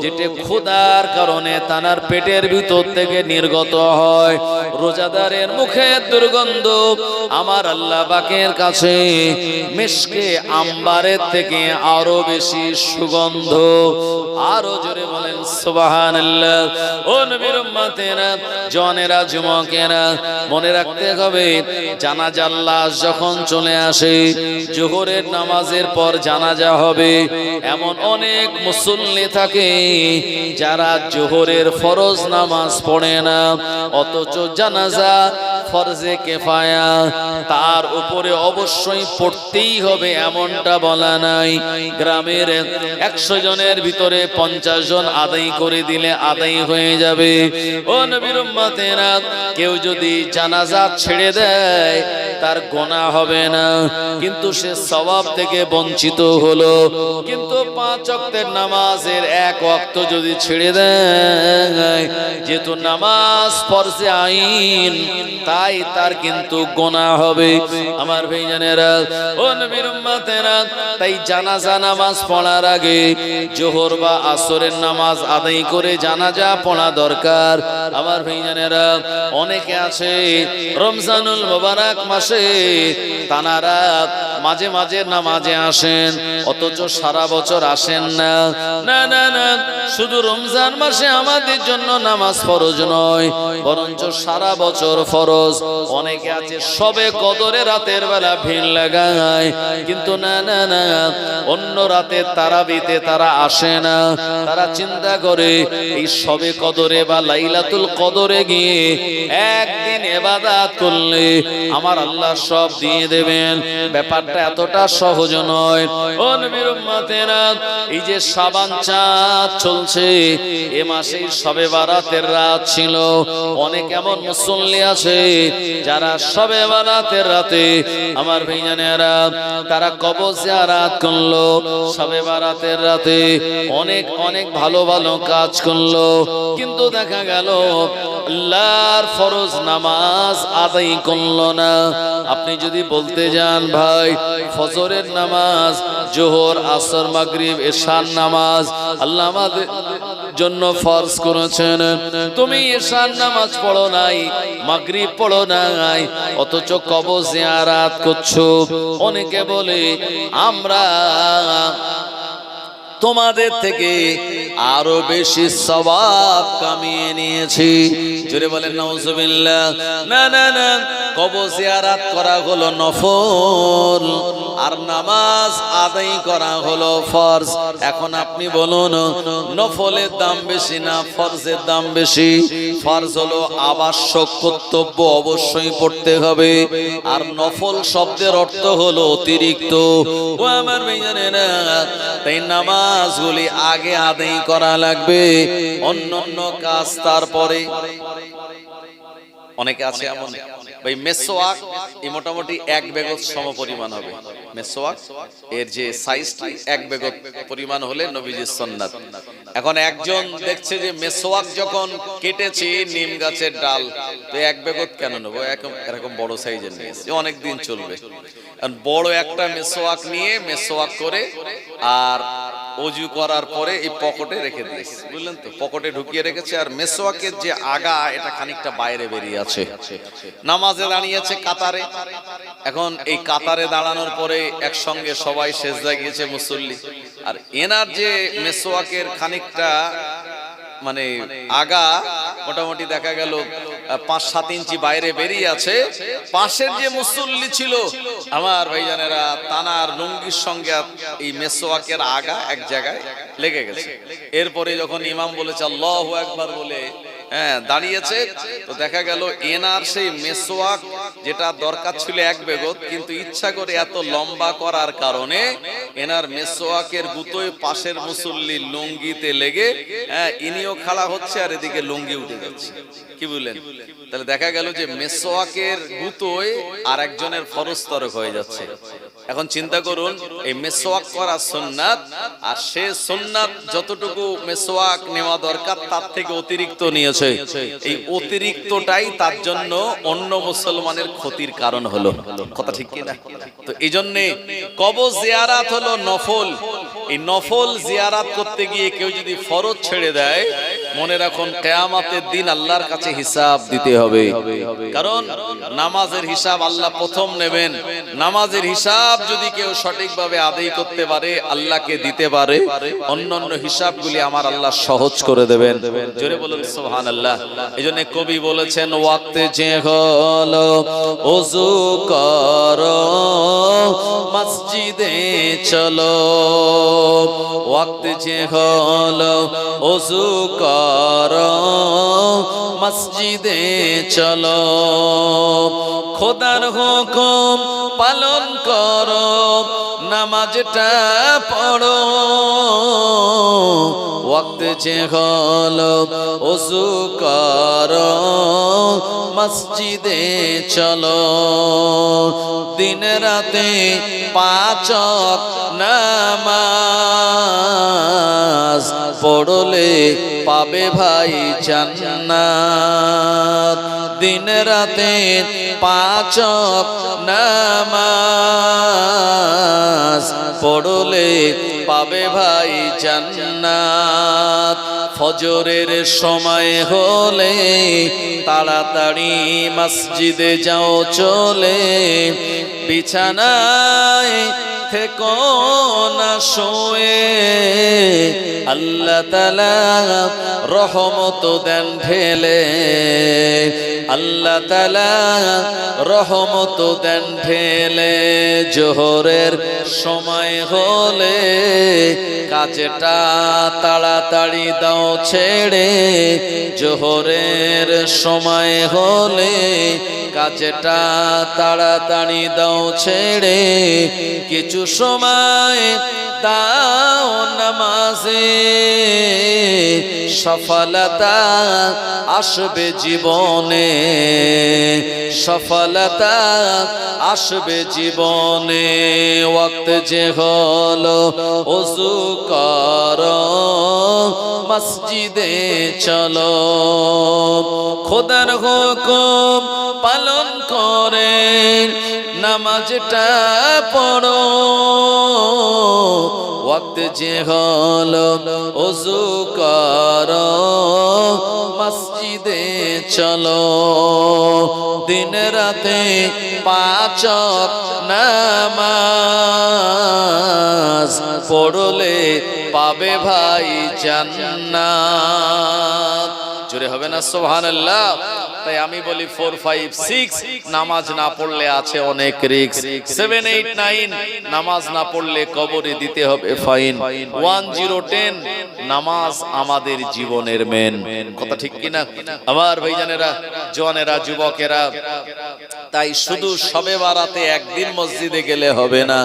যেটা ক্ষুধার কারণে তার পেটের ভিতর থেকে নির্গত হয়, রোজাদারের মুখের দুর্গন্ধ আমার আল্লাহ পাকের কাছে মিশকে আম্বারের থেকে আরো বেশি সুগন্ধ। আরো জোরে বলেন সুবহানাল্লাহ। ও নবীর উম্মতেরা, জওয়ানেরা, যুবকেরা, মনে রাখতে হবে, জানাজার লাশ যখন চলে আসে, জোহরের নামাজের পর জানাজা হবে, এমন অনেক মুসল্লি থাকে যারা জোহরের ফরজ নামাজ পড়ে না, অথচ জানাজা ফরজে কিফায়া, তার উপরে অবশ্যই পড়তেই হবে এমনটা বলা নাই। গ্রামের 100 জনের ভিতরে 50 জন আদায় করে দিলে আদায় হয়ে যাবে। ও নবীর উম্মতেরা, কেউ যদি জানাজা ছেড়ে দেয় তার গুনাহ হবে না, কিন্তু সে সওয়াব থেকে বঞ্চিত হলো। কিন্তু 5 ওয়াক্তের নামাজের 1 ওয়াক্ত যদি ছেড়ে দেয়, যেহেতু নামাজ ফরজে আইন, তাই তার কিন্তু গুনাহ হবে। আমার ভাইজানেরা, ও নবীর উম্মতেরা, তাই জানাজা নামাজ পড়ার আগে জোহর বা আসরের নামাজ আদায় করে জানাজা পড়া দরকার। আমার ভাইজানেরা, অনেকে আছে রমজানুল মুবারক মাসে তানারা মাঝে মাঝে নামাজে আসেন, অথচ সারা বছর আসেন না। না না না, শুধু রমজান মাসে আমাদের জন্য নামাজ ফরজ নয়, বরঞ্চ সারা বছর ফরজ। অনেকে আছে সবে কদরে রাতের বেলা ভিড় লাগায়, কিন্তু না না না, অন্য রাতে তারাবিতে তারা আসে না। তারা চিন্তা করে এই সবে কদরে বা লাইলাতুল কদরে গিয়ে একদিন ইবাদত করলে আমার আল্লাহ সব দিয়ে দেবেন। ব্যাপারটা এতটা সহজ নয়। ও নবীর উম্মতেরা, এই যে শাবান চাঁদ চলছে, এ মাসে শবে বারাতের রাত ছিল। অনেক এমন মুসল্লি আছে যারা শবে বারাতের রাতে, আমার ভাইজানেরা, তারা কবর জিয়ারত করলো, শবে বারাতের রাতে অনেক অনেক ভালো ভালো কাজ করলো, কিন্তু দেখা গেল আল্লাহর ফরজ নামাজ আদায় করলো না। আপনি যদি বলতে যান ভাই ফজরের নামাজ, জোহর, আসর, মাগরিব, এশার নামাজ আল্লাহ আমাদের জন্য ফরজ করেছেন, তুমি এশার নামাজ পড়ো নাই, মাগরিব পড়ো নাই, অথচ কবর জিয়ারত করছো। অনেকে বলে আমরা তোমাদের থেকে আরো বেশি সওয়াব কামিয়ে নিয়েছি। জোরে বলেন নাউজুবিল্লাহ। না না না, কবর জিয়ারত করা হলো নফল আর নামাজ আদায় করা হলো ফরজ। এখন আপনি বলুন নফলের দাম বেশি না ফরজের দাম বেশি? ফরজ হলো আবশ্যক কর্তব্য, অবশ্যই পড়তে হবে, আর নফল শব্দের অর্থ হলো অতিরিক্ত। ও আমার ভাইজানেরা, তাই নামাজগুলি আগে আদায় করা লাগবে, অন্যান্য কাজ তারপরে। অনেকে আছে এমন ভাই মেসওয়াক এই মোটামুটি 1 বেগত সমপরিমাণ হবে। মেসওয়াক এর যে সাইজটি 1 বেগত পরিমাণ হলে নবীজির সুন্নাত। এখন একজন দেখছে যে মেসওয়াক যখন কেটেছি নিম গাছের ডাল, তো 1 বেগত কেন নেব, এরকম বড় সাইজের নিয়েছি, অনেক দিন চলবে। কারণ বড় একটা মেসওয়াক নিয়ে মেসওয়াক করে আর ওযু করার পরে এই পকেটে রেখে দিয়েছে, বুঝলেন তো, পকেটে ঢুকিয়ে রেখেছে। আর মেসওয়াকের যে আগা এটা খানিকটা বাইরে বেরিয়ে আছে। নামাজে দাঁড়িয়েছে কাতারে, এখন এই কাতারে দাঁড়ানোর পরে একসঙ্গে সবাই সেজদায় গিয়েছে মুসল্লি, আর এনার যে মেসওয়াকের খানিকটা মানে আগা মোটামুটি দেখা গেল 5-7 ইঞ্চি বাইরে বেরিয়ে আছে। পাশের যে মুসল্লি ছিল আমার ভাইজানেরা, তানার লুঙ্গির সঙ্গে এই মেসওয়াকের আগা এক জায়গায় লেগে গেছে। এরপরে যখন ইমাম বলেছে আল্লাহু আকবার বলে দাঁড়িয়েছে, তো দেখা গেল এনার সেই মেসওয়াক যেটা দরকার ছিল 1 বেগত, কিন্তু ইচ্ছা করে এত লম্বা করার কারণে এনার মেসওয়াকের গুতোয় পাশের মুসল্লির লুঙ্গিতে লেগে ইনিও খাড়া হচ্ছে আর এদিকে লুঙ্গি উঠে যাচ্ছে। কি বললেন? তাহলে দেখা গেল যে মেসওয়াকের গুতোয় আর একজনের ফরজ তরক হয়ে যাচ্ছে। এখন চিন্তা করুন, এই মেসওয়াক করা সুন্নাত, আর সে সুন্নাত যতটুকু মেসওয়াক নেওয়া দরকার তার থেকে অতিরিক্ত নিয়েছে। এই অতিরিক্তটাই তার জন্য অন্য মুসলমানের ক্ষতির কারণ হলো। কথা ঠিক কি না? তো এই জন্যে কবর জিয়ারাত হলো নফল। এই নফল জিয়ারাত করতে গিয়ে কেউ যদি ফরজ ছেড়ে দেয়, মনে রাখুন কিয়ামতের দিন আল্লাহর কাছে হিসাব দিতে হবে। কারণ নামাজের হিসাব আল্লাহ প্রথম নেবেন। নামাজের হিসাব যদি কেউ সঠিকভাবে আদায় করতে পারে, আল্লাহকে দিতে পারে, অন্যান্য হিসাবগুলি আমার আল্লাহ সহজ করে দেবেন। জোরে বলুন সুবহানাল্লাহ। এইজন্য কবি বলেছেন, ওয়াক্তে যে হলো ওযু করো মসজিদে চলো, ওয়াক্তে যে হলো ওযু করো মসজিদে চলো, খোদার হুকুম পালন করো, নামাজটা পড়ো। ওয়াক্ত যে হলো ওযু করো মসজিদে চলো, দিন রাতে 5 ওয়াক্ত নামাজ পড়লে পাবে ভাই জান্নাত। দিন রাতে 5 ওয়াক্ত নামাজ পড়লে পাবে ভাই জান্নাত। ফজরের সময় হলে তাড়াতাড়ি মসজিদে যাও চলে, বিছানায় থেকো না শুয়ে, আল্লাহ তাআলা রহমত দেন ঢেলে, আল্লাহ তাআলা রহমত দেন ঢেলে। জোহরের সময় হলে কাজটা তাড়াতাড়ি দাও ছেড়ে, জোহরের সময় হলে কাজটা তাড়াতাড়ি দাও ছেড়ে, কিছু সময় দাও নামাজে, সফলতা আসবে জীবনে, সফলতা আসবে জীবনে। ওয়াক্ত যে হলো ওযু করো মসজিদে চলো, খোদার হুকুম পালন করে নামাজটা পড়ো। ওয়াক্ত যে হলো ওযু করো মসজিদে চলো, দিন রাতে 5 ওয়াক্ত নামাজ পড়লে পাবে ভাই জান্নাত। জোরে হবে না সুবহানাল্লাহ? তাই আমি বলি 4, 5, 6 নামাজ না পড়লে আছে অনেক রিস্ক। 7, 8, 9 নামাজ না পড়লে কবরে দিতে হবে ফাইন। 1, 0, 10 নামাজ আমাদের জীবনের মেন কথা, ঠিক কিনা আমার ভাইজানেরা, জওয়ানেরা, যুবকেরা? তাই শুধু শবে বারাতে একদিন মসজিদে গেলে হবে না,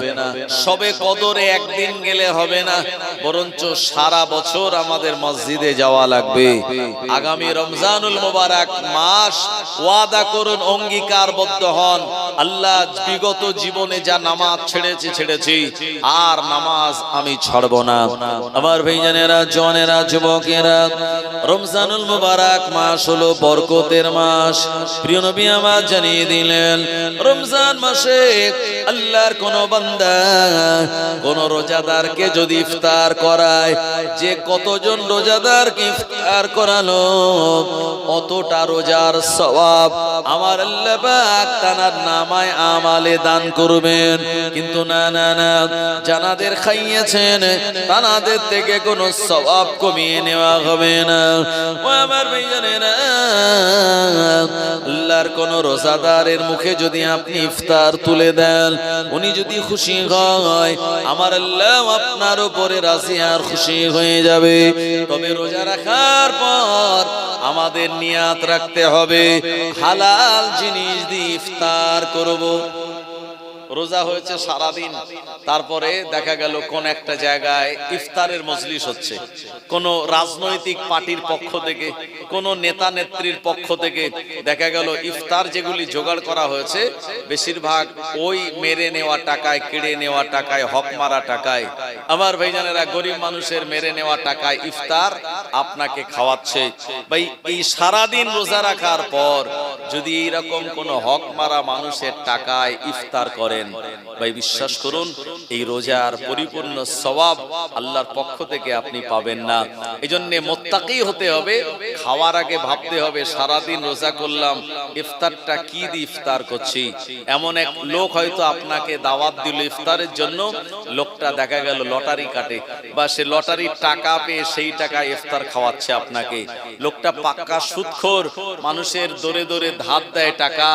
শবে কদরে একদিন গেলে হবে না, বরঞ্চ সারা বছর আমাদের মসজিদে যাওয়া লাগবে। আগামী রমজানুল মুবারক মাস ওয়াদা করুন, অঙ্গীকারবদ্ধ হন, আল্লাহ বিগত জীবনে যা নামাজ ছেড়েছি আর নামাজ আমি ছাড়ব না। আমার ভাইজানেরা, জওয়ানেরা, যুবকেরা, রমজানুল মুবারক মাস হলো বরকতের মাস। প্রিয় নবী আমার জানিয়ে দিলেন, রমজান মাসে আল্লাহর কোন বান্দা কোন রোজাদারকে যদি ইফতার করায়, যে কতজন রোজাদারকে ইফতার করালো অতটা রোজার সওয়াব আমার আল্লাহ পাক তার নামায় আমালে দান করবেন। কিন্তু না না না, যাদের খাইয়েছেন তাদের থেকে কোনো সওয়াব কমিয়ে নেওয়া হবে না। ও আমার ভাইজানেরা, আল্লাহর কোন রোজাদারের মুখে যদি আপনি ইফতার তুলে দেন, উনি যদি খুশি হয়, আমার আল্লাহ আপনার উপরে রাজি আর খুশি হয়ে যাবে। তবে রোজা রাখার পর আমাদের নিয়াত রাখতে হবে হালাল জিনিস দিয়ে ইফতার করব। রোজা হয়েছে সারাদিন, তারপরে দেখা গেল কোন একটা জায়গায় ইফতারের মজলিস হচ্ছে, কোন রাজনৈতিক পার্টির পক্ষ থেকে, কোন নেতা নেত্রীর পক্ষ থেকে দেখা গেল ইফতার যেগুলি জোগাড় করা হয়েছে বেশিরভাগ ওই মেরে নেওয়া টাকায়, কেড়ে নেওয়া টাকায়, হক মারা টাকায়, আমার ভাইজানেরা গরিব মানুষের মেরে নেওয়া টাকায় ইফতার আপনাকে খাওয়াচ্ছে। ভাই এই সারাদিন রোজা রাখার পর যদি এরকম কোন হক মারা মানুষের টাকায় ইফতার করেন, ভাই বিশ্বাস করুন এই রোজার পরিপূর্ণ সওয়াব আল্লাহর পক্ষ থেকে আপনি পাবেন না। এজন্য মুত্তাকি হতে হবে, খাওয়ার আগে ভাবতে হবে সারাদিন রোজা করলাম, ইফতারটা কি দিয়ে ইফতার করছি। এমন এক লোক হয়তো আপনাকে দাওয়াত দিল ইফতারের জন্য, লোকটা দেখা গেল লটারি কাটে বা সে লটারির টাকা পেয়ে সেই টাকা ইফতার খাওয়াচ্ছে আপনাকে। লোকটা পাক্কা সুদখোর, মানুষের দরে দরে ধার দেয় টাকা,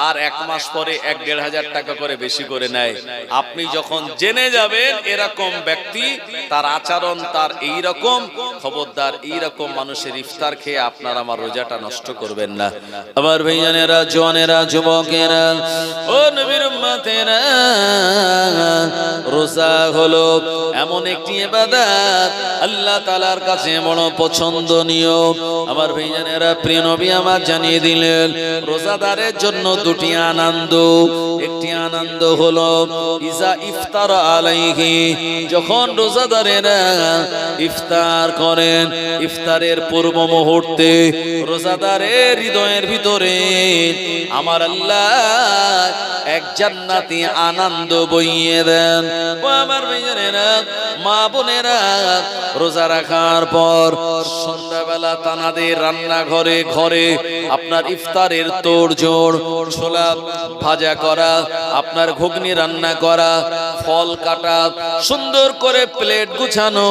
আর 1 মাস পরে 1-1.5 হাজার টাকা করে বেশি করে নেয়। আপনি যখন জেনে যাবেন এরকম ব্যক্তি, তার আচরণ তার এই রকম, খবরদার এই রকম মানুষের ইফতার খেয়ে আপনার আমার রোজাটা নষ্ট করবেন না। আমার ভাইজানেরা, জওয়ানেরা, যুবকেরা, ও নবীর উম্মতেরা, রোজা হলো এমন একটি ইবাদত আল্লাহ তাআলার কাছে বড় পছন্দনীয়। আমার ভাইজানেরা, প্রিয় নবী আমার জানিয়ে দিলেন রোজাদারের জন্য 2টি আনন্দ। একটি আনন্দ হলো ইজা ইফতার আলাইহি, যখন রোজাদারেরা ইফতার করেন, ইফতারের পূর্ব মুহূর্তে রোজাদারের হৃদয়ের ভিতরে আমার আল্লাহ এক জান্নাতি আনন্দ বইয়ে দেন। ও আমার ভাইজানেরা, মা বোনেরা, রোজা রাখার পর সন্ধ্যাবেলা তানাদের রান্নাঘরে ঘরে আপনার ইফতারের তোড়জোড়, ছোলা ভাজা করা, আপনার ঘুগনি রান্না করা, ফল কাটা, সুন্দর করে প্লেট গুছানো।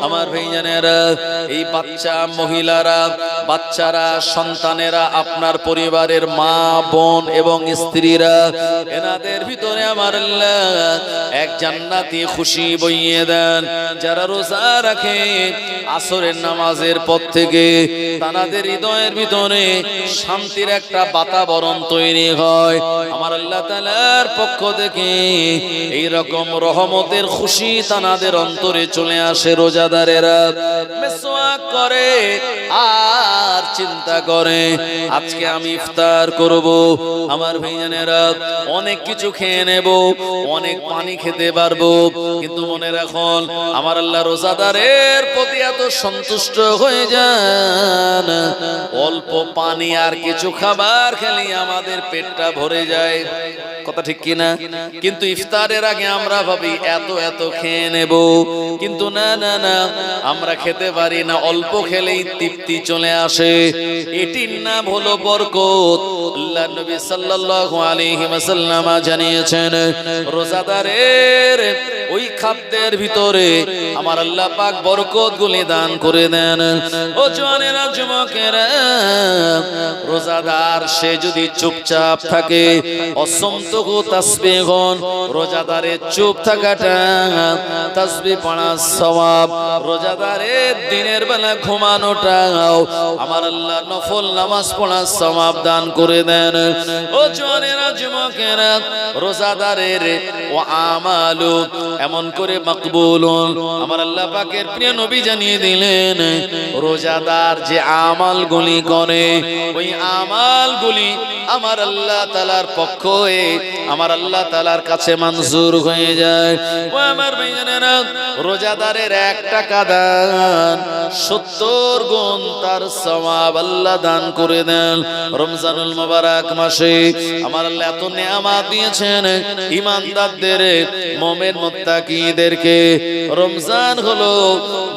আমার ভাইজানেরা, এই বাচ্চা মহিলারা, বাচ্চারা, সন্তানেরা, আপনার পরিবারের মা বোন এবং স্ত্রীরা, এনাদের ভিতরে আমার আল্লাহ এক জান্নাতি খুশি বইয়ে দেন। যারা রোজা রাখে আসরের নামাজের পর থেকে তাদের হৃদয়ের ভিতরে শান্তির একটা বাতাবরণ তৈরি হয়। আমার আল্লাহ তাআলার পক্ষ থেকে এই রকম রহমতের খুশি তাদের অন্তরে চলে আসে। রোজাদারেরা মিসওয়াক করে আর চিন্তা করে আজকে আমি ইফতার করব, আমার ভাইজানেরা অনেক কিছু খেয়ে নেব, অনেক পানি খেতে পারবো, কিন্তু মনে রাখুন আমার আল্লাহ রোজাদারের প্রতি এত সন্তুষ্ট হয়ে যান, অল্প পানি আর কিছু খাবার খেলে আমাদের পেটটা ভরে যায়। কথা ঠিক কিনা? কিন্তু ইফতারের আগে আমরা ভাবি এত এত খেয়ে নেব, কিন্তু না না না, আমরা খেতে পারি না, অল্প খেলেই তৃপ্তি চলে আসে। এটির নাম হলো বরকত। আল্লাহ নবী সাল্লাল্লাহু আলাইহি ওয়াসাল্লাম জানিয়েছেন রোজাদারের ওই খাদ্যের ভিতরে আমার আল্লাহ পাক বরকত গুলি দান করে দেন। ও জওয়ানেরা যুবকেরা, রোজাদার সে যদি চুপচাপ থাকে, অসন্তক তাসবিহ, রোজাদারের চুপ থাকাটা তাসবিহ পড়ার সওয়াব, রোজাদারের দিনের বেলা ঘুমানোটাও আমার আল্লাহ নফল নামাজ পড়ার সওয়াব দান করে দেন। ও জওয়ানেরা যুবকেরা, রোজাদারের ও আমালু এমন করে মাকবুল, আমার আল্লাহ পাকের প্রিয় নবী জানিয়ে দিলেন রোজাদার যে আমালগুলি করে ওই আমালগুলি আমার আল্লাহ তাআলার পক্ষে আমার আল্লাহ তাআলার কাছে মঞ্জুর হয়ে যায়। ও আমার ভাইজানেরা, রোজাদারের 1 টাকা দান 70 গুণ তার সওয়াব আল্লাহ দান করে দেন। রমজানুল মুবারক মাসে আমার আল্লাহ এত নেয়ামত দিয়েছেন ঈমানদারদের, মুমিন মুত্তাকিদেরকে। রমজান হলো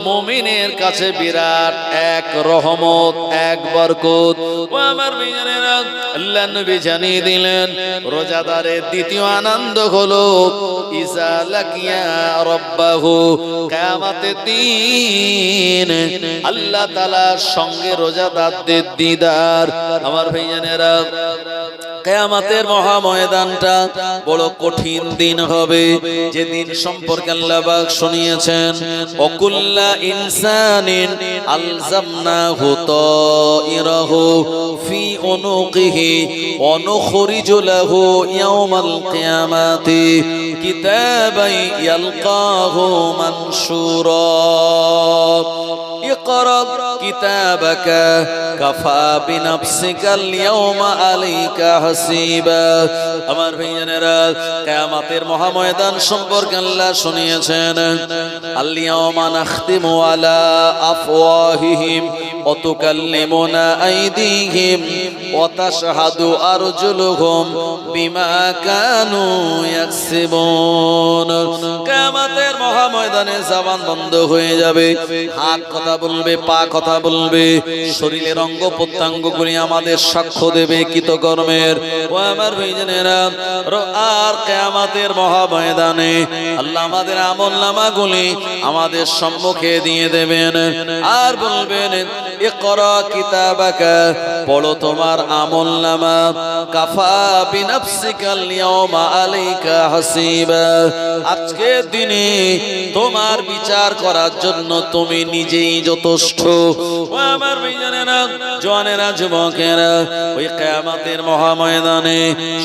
মুমিনের কাছে বিরাট এক রহমত, এক বরকত। ও আমার ভাইজানেরা, আল্লাহ নবী জানিয়ে দিলেন রোজাদারের দ্বিতীয় আনন্দ হলো ইজা লাকিয়া রাব্বাহু, কিয়ামতের দিন আল্লাহ তাআলার সঙ্গে রোজাদারদের দিদার। আমার ভাইজানেরা, কিয়ামতের মহা ময়দানটা বড় কঠিন দিন হবে, যেদিন সম্পর্কে আল্লাহ পাক শুনিয়েছেন ওয়াকুল্লা ইনসানিন আলজামনাহু তাইরাহু ফি উনুকিহি ওয়া নুখরিজু লাহু ইয়াওমাল কিয়ামাতি কিতাবান ইয়ালকাহু মানশুরা ইকরা কিতাবাকা কাফা বিনাফসিকাল ইয়াওমা আলাইকা হাসিবা। আমার ভাইজানেরা, কিয়ামতের মহা ময়দান সম্পর্কে আল্লাহ শুনিয়েছেন আল ইয়াওমা নাখতিমু আলা আফওয়াহিহিম ওয়া তুকাল্লিমুনা আইদিহিম ওয়া তাশহাদু আরজুলুহুম বিমা কানু ইয়াকসিবুন। কিয়ামতের মহা ময়দানে জবান বন্ধ হয়ে যাবে, হাত কথা বলবে, পা কথা বলবে, শরীরের অঙ্গ প্রত্যঙ্গগুলি আমাদের সাক্ষ্য দেবে কৃতকর্মের। ও আমার ভাইজানেরা, আর কিয়ামতের মহা ময়দানে আল্লাহ আমাদের আমলনামাগুলি আমাদের সম্মুখে দিয়ে দেবেন আর বলবেন ইকরা কিতাবাকা, পড়ো তোমার আমলনামা, কাফা বিনাফসিকাল ইয়াওমা আলাইকা হাসিবা, আজকের দিনে তোমার বিচার করার জন্য তুমি নিজেই যথেষ্ট। ও আমার ভাইজানেরা, জওয়ানেরা, যুবকেরা, ওই কিয়ামতের মহা ময়দানে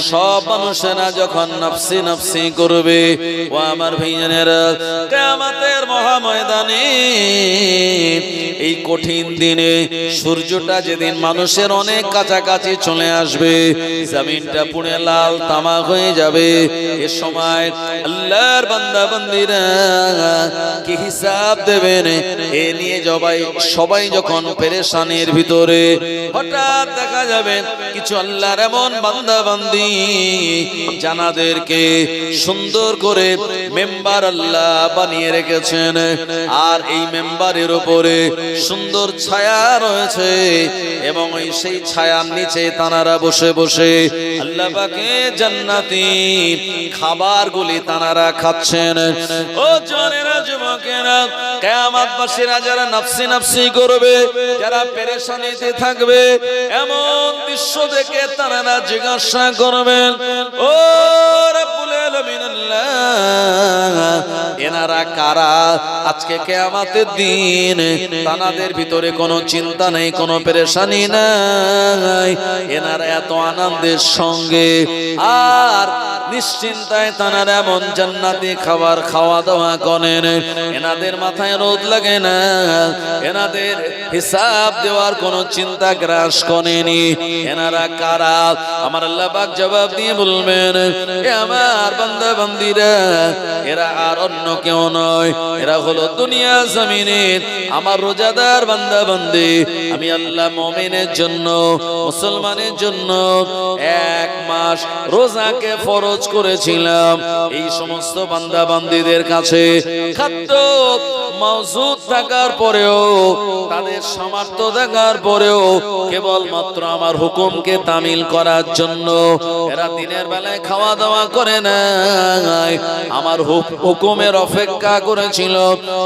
সব মানুষেরা যখন নফসি নফসি করবে, ও আমার ভাইজানেরা, কিয়ামতের মহা ময়দানে এই কঠিন দিনে সূর্যটা যেদিন মানুষের অনেক কাছাকাছি চলে আসবে, জমিনটা পুড়ে লাল তামাক হয়ে যাবে, এ সময় আল্লাহর বান্দা বান্দীরা কি হিসাব দেবেন এ নিয়ে সবাই যখন পেরেশানির ভিতরে, হঠাৎ দেখা যাবে কিছু আল্লাহর এমন বান্দা বান্দি জানাদেরকে সুন্দর করে মেম্বার আল্লাহ বানিয়ে রেখেছেন, আর এই মেম্বারের উপরে সুন্দর ছায়া ছায়া রয়েছে এবং ওই সেই ছায়ার নিচে তানারা বসে বসে আল্লাহ পাকের জান্নাতি খাবারগুলি তানারা খাচ্ছেন। ও জনেরা, যুবকেরা, কিয়ামতবাসীরা যারা নাফসি নাফসি করবে, যারা পেরেশানিতে থাকবে, এমন দৃশ্য দেখে তানারা জিজ্ঞাসা করবেন, ও রব্বুল আলামিন আল্লাহ, এনারা কারা? আজকে কিয়ামতের দিন তানাদের ভিতরে কোনো চিন্তা নেই, কোনো পেরেশানি নাই, এনারা এত আনন্দের সঙ্গে আর নিশ্চিন্তায় তানারা এমন জান্নাতি খাবার খাওয়া দাওয়া করেন, এনাদের মাথায় রোদ লাগে না, এনাদের হিসাব দেওয়ার কোনো চিন্তা গ্রাস করেনি। এনারা কারা? আমার আল্লাহ পাক জবাব দিয়ে বলবেন, এ আমার বান্দা বান্দিরা, এরা আর অন্য কেউ নয়, এরা হলো দুনিয়া জমিনের আমার রোজাদার বান্দা বান্দি। আমি আল্লাহ মুমিনের জন্য, মুসলমানের জন্য 1 মাস রোজাকে ফরজ করেছিলাম। এই সমস্ত বান্দা বান্দীদের কাছে খাদ্য মওজুদ থাকার পরেও, তাদের সামর্থ্য থাকার পরেও কেবলমাত্র আমার হুকুমকে তামিল করার জন্য এরা দিনের বেলায় খাওয়া দাওয়া করে নাই, আমার হুকুমের অপেক্ষা করেছিল।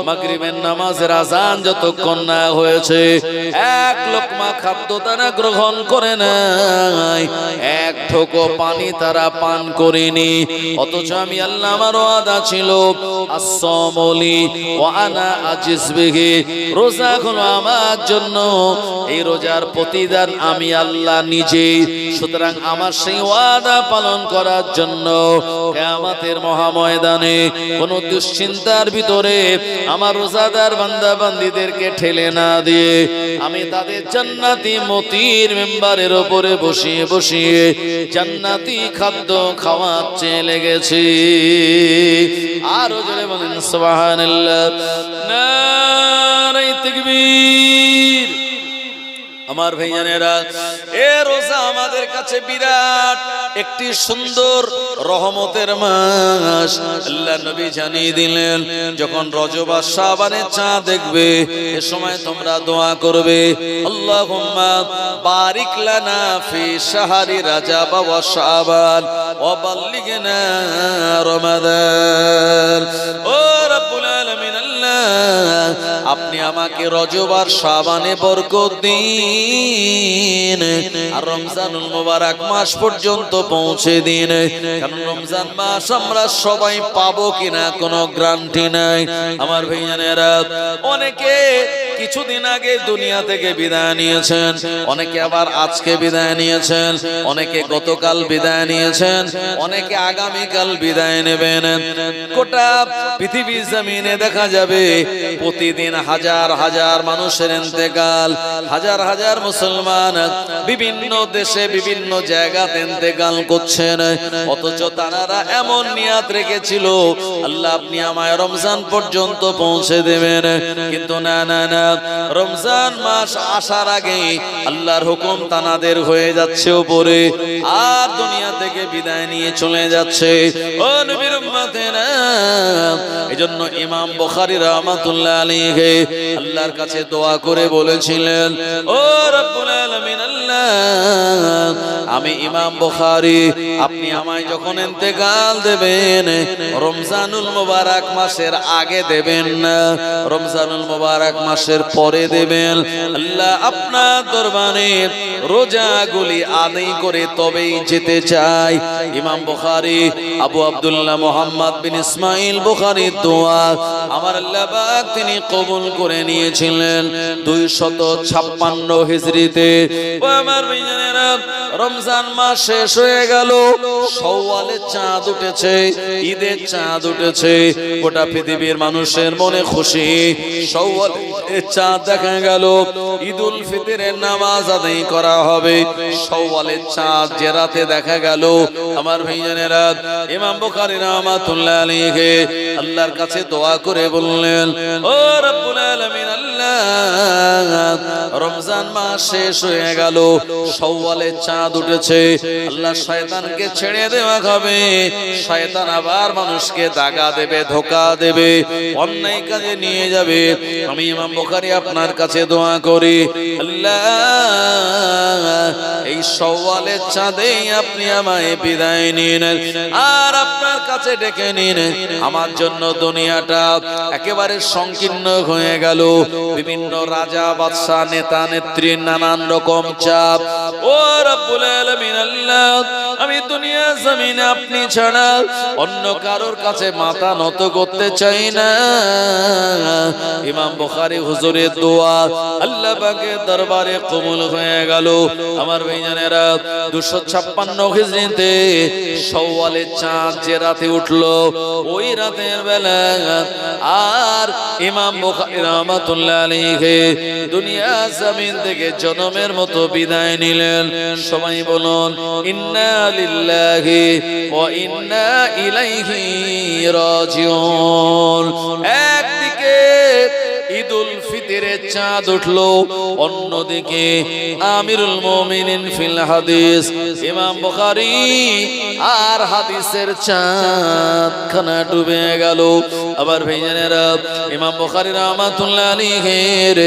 মাগরিবের নামাজের আযান যতক্ষণ না হয়েছে 1 লোকমা খাদ্য তারা গ্রহণ করে নাই, 1 ঢোকো পানি তারা পান করেনি। অথচ আমি আল্লাহ, আমার ওয়াদা ছিল, as-সাওমুলি ওয়া আনা আজিজ বিহি, রোজা হলো আমার জন্য, এই রোজার প্রতিদান আমি আল্লাহ নিজেই। সুতরাং আমার সেই ওয়াদা পালন করার জন্য কিয়ামতের মহাময়দানে কোনো দুশ্চিন্তার ভিতরে আমার রোজাদার বান্দা বান্দীদেরকে ঠেলে না দিয়ে আমি তাদের জান্নাতি মতির মেম্বারের উপরে বসিয়ে বসিয়ে জান্নাতি খাদ্য খাওয়াতে লেগেছি। আরো জোরে বলেন সুবহানাল্লাহ, নারে তাকবীর। আমার ভাইয়ানেরা, এ রোজা আমাদের কাছে বিরাট একটি সুন্দর রহমতের মাস। আল্লাহ নবী জানিয়ে দিলেন, যখন রজব আর শাবানের চাঁদ দেখবে, এ সময় তোমরা দোয়া করবে, আল্লাহুম্মা বারিক লানা ফি শাহরি রাজাব ওয়া শাবান ওয়া বাল্লিগনা রমাদান। ও রব্বুল আলামিন আল্লাহ, আপনি আমাকে রজব আর শাবানে বরকত দিন, আর রমজানুল মুবারক মাস পর্যন্ত পৌঁছে দিন। কারণ রমজান মাস আমরা সবাই পাবো কিনা কোনো গ্যারান্টি নাই। আমার ভাইয়ানেরা, অনেকে কিছুদিন আগে দুনিয়া থেকে বিদায় নিয়েছেন, অনেকে আবার আজকে বিদায় নিয়েছেন, অনেকে গতকাল বিদায় নিয়েছেন, অনেকে আগামীকাল বিদায় নেবেন। গোটা পৃথিবীর জমিনে দেখা যাবে প্রতিদিন হাজার হাজার মানুষের ইন্তেকাল, হাজার হাজার মুসলমান বিভিন্ন দেশে বিভিন্ন জায়গাতে ইন্তেকাল করছেন। অথচ তারা এমন নিয়াত রেখেছিল, আল্লাহ আপনি আমায় রমজান পর্যন্ত পৌঁছে দেবেন, কিন্তু না না না, রমজান মাস আসার আগে আল্লাহর হুকুম তানাদের হয়ে যাচ্ছে উপরে, আর দুনিয়া থেকে বিদায় নিয়ে চলে যাচ্ছে। ও নবীর উম্মতেরা, এজন্য ইমাম বুখারী রাহমাতুল্লাহ আলাইহি আল্লাহর কাছে দোয়া করে বলেছিলেন, ও রব্বুল আলামিন আল্লাহ, আমি ইমাম বুখারী, আপনি আমায় যখন ইন্তেকাল দেবেন রমজানুল মুবারক মাসের আগে দেবেন না, রমজানুল মুবারক মাসের পরে দেবেন। আল্লাহ আপনার দরবারে রোজাগুলি আদায় করে তবেই যেতে চাই। ইমাম বুখারী আবু আব্দুল্লাহ মুহাম্মদ বিন ইসমাইল বুখারীর দোয়া আমার আল্লাহ পাক তিনি কবুল করে নিয়েছিলেন 256 হিজরিতে। ও আমার ভাইয়েরা, রমজান মাস শেষ হয়ে গেল, শাওয়ালের চাঁদ উঠেছে, ঈদের চাঁদ উঠেছে, গোটা পৃথিবীর মানুষের মনে খুশি, শাওয়ালের চাঁদ দেখা গেল, ঈদুল ফিতরের নামাজ আদায় করা হবে। শাওয়ালের চাঁদ যে রাতে দেখা গেল, আমার ভাইয়েরা, ইমাম বুখারী রাহমাতুল্লাহ আলাইহি আল্লাহর কাছে দোয়া করে বললেন, ও রব্বুল আলামিন আল্লাহ, আল্লাহ রমজান মাস শেষ হয়ে গেল, শাওয়ালের চাঁদ উঠেছে, আল্লাহ শয়তানকে ছেড়ে দেওয়া হবে। শয়তান আবার মানুষকে দাগা দেবে, ধোঁকা দেবে, অন্যায় কাজে নিয়ে যাবে। আমি ইমাম বুখারী আপনার কাছে দোয়া করি, আল্লাহ এই শাওয়ালের চাঁদেই আপনি আমায় বিদায় নিন আর আপনার কাছে ডেকে নিন। আমার জন্য দুনিয়াটা একেবারে সংকীর্ণ হয়ে গেল, বিভিন্ন রাজা বাদশা নেতা নেত্রীর নানান রকম চাপ। ও রব্বুল আলামিন আল্লাহ, আমি দুনিয়া জমিনে আপনি ছাড়া অন্য কারোর কাছে মাথা নত করতে চাই না। ইমাম বুখারী হুজুরের দোয়া আল্লাহ পাকের দরবারে কবুল হয়ে গেল। আমার ভাইজানেরা 256 হিজরিতে শাওয়ালের চাঁদ যে রাতে উঠলো, ওই রাতের বেলা আর ইমাম বুখারী রাহমাতুল্লাহ আলাইহি দুনিয়া জমিন থেকে জনমের মতো বিদায় নিলেন। সবাই বলুন ইন্না লিল্লাহি ওয়া ইন্না ইলাইহি রাজিউন। একদিকে ঈদুল ফিতরের চাঁদ উঠলো, অন্যদিকে আমিরুল মুমিনিন ফিল হাদিস ইমাম বুখারী আর হাদিসের চাঁদ খানা ডুবে গেল। আবার ভাইজানেরা ইমাম বুখারী রাহমাতুল্লাহ আলাইহির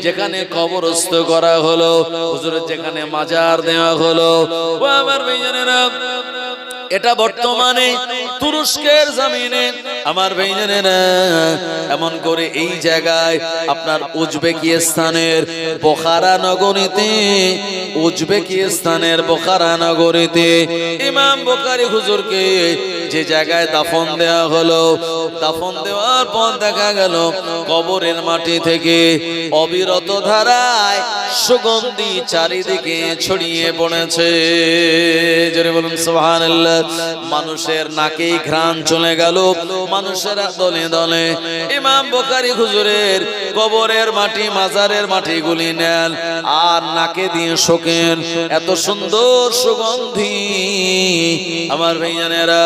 যেখানে কবরস্থ করা হলো, হুজুরের যেখানে মাজার দেওয়া হলো, ও আমার ভাইজানেরা এটা বর্তমানে তুরস্কের জমিনে। আমার ভাইজানেরা এমন করে এই জায়গায় আপনার উজবেকিস্তানের বোখারা নগরীতে, উজবেকিস্তানের বোখারা নগরীতে ইমাম বুখারী হুজুরকে যে জায়গায় দাফন দেওয়া হলো, দাফন দেওয়ার পর দেখা গেল কবরের মাটি থেকে অবিরত ধারায় সুগন্ধি চারিদিকে ছড়িয়ে পড়েছে। জোরে বলুন সুবহানাল্লাহ। মানুষের নাকেই ঘ্রাণ চলে গেল, মানুষেরা দলে দলে ইমাম বুখারী হুজুরের কবরের মাটি, মাজারের মাটিগুলি নেন আর নাকে দিয়ে শোকেন। এত সুন্দর সুগন্ধি আমার ভাইজানেরা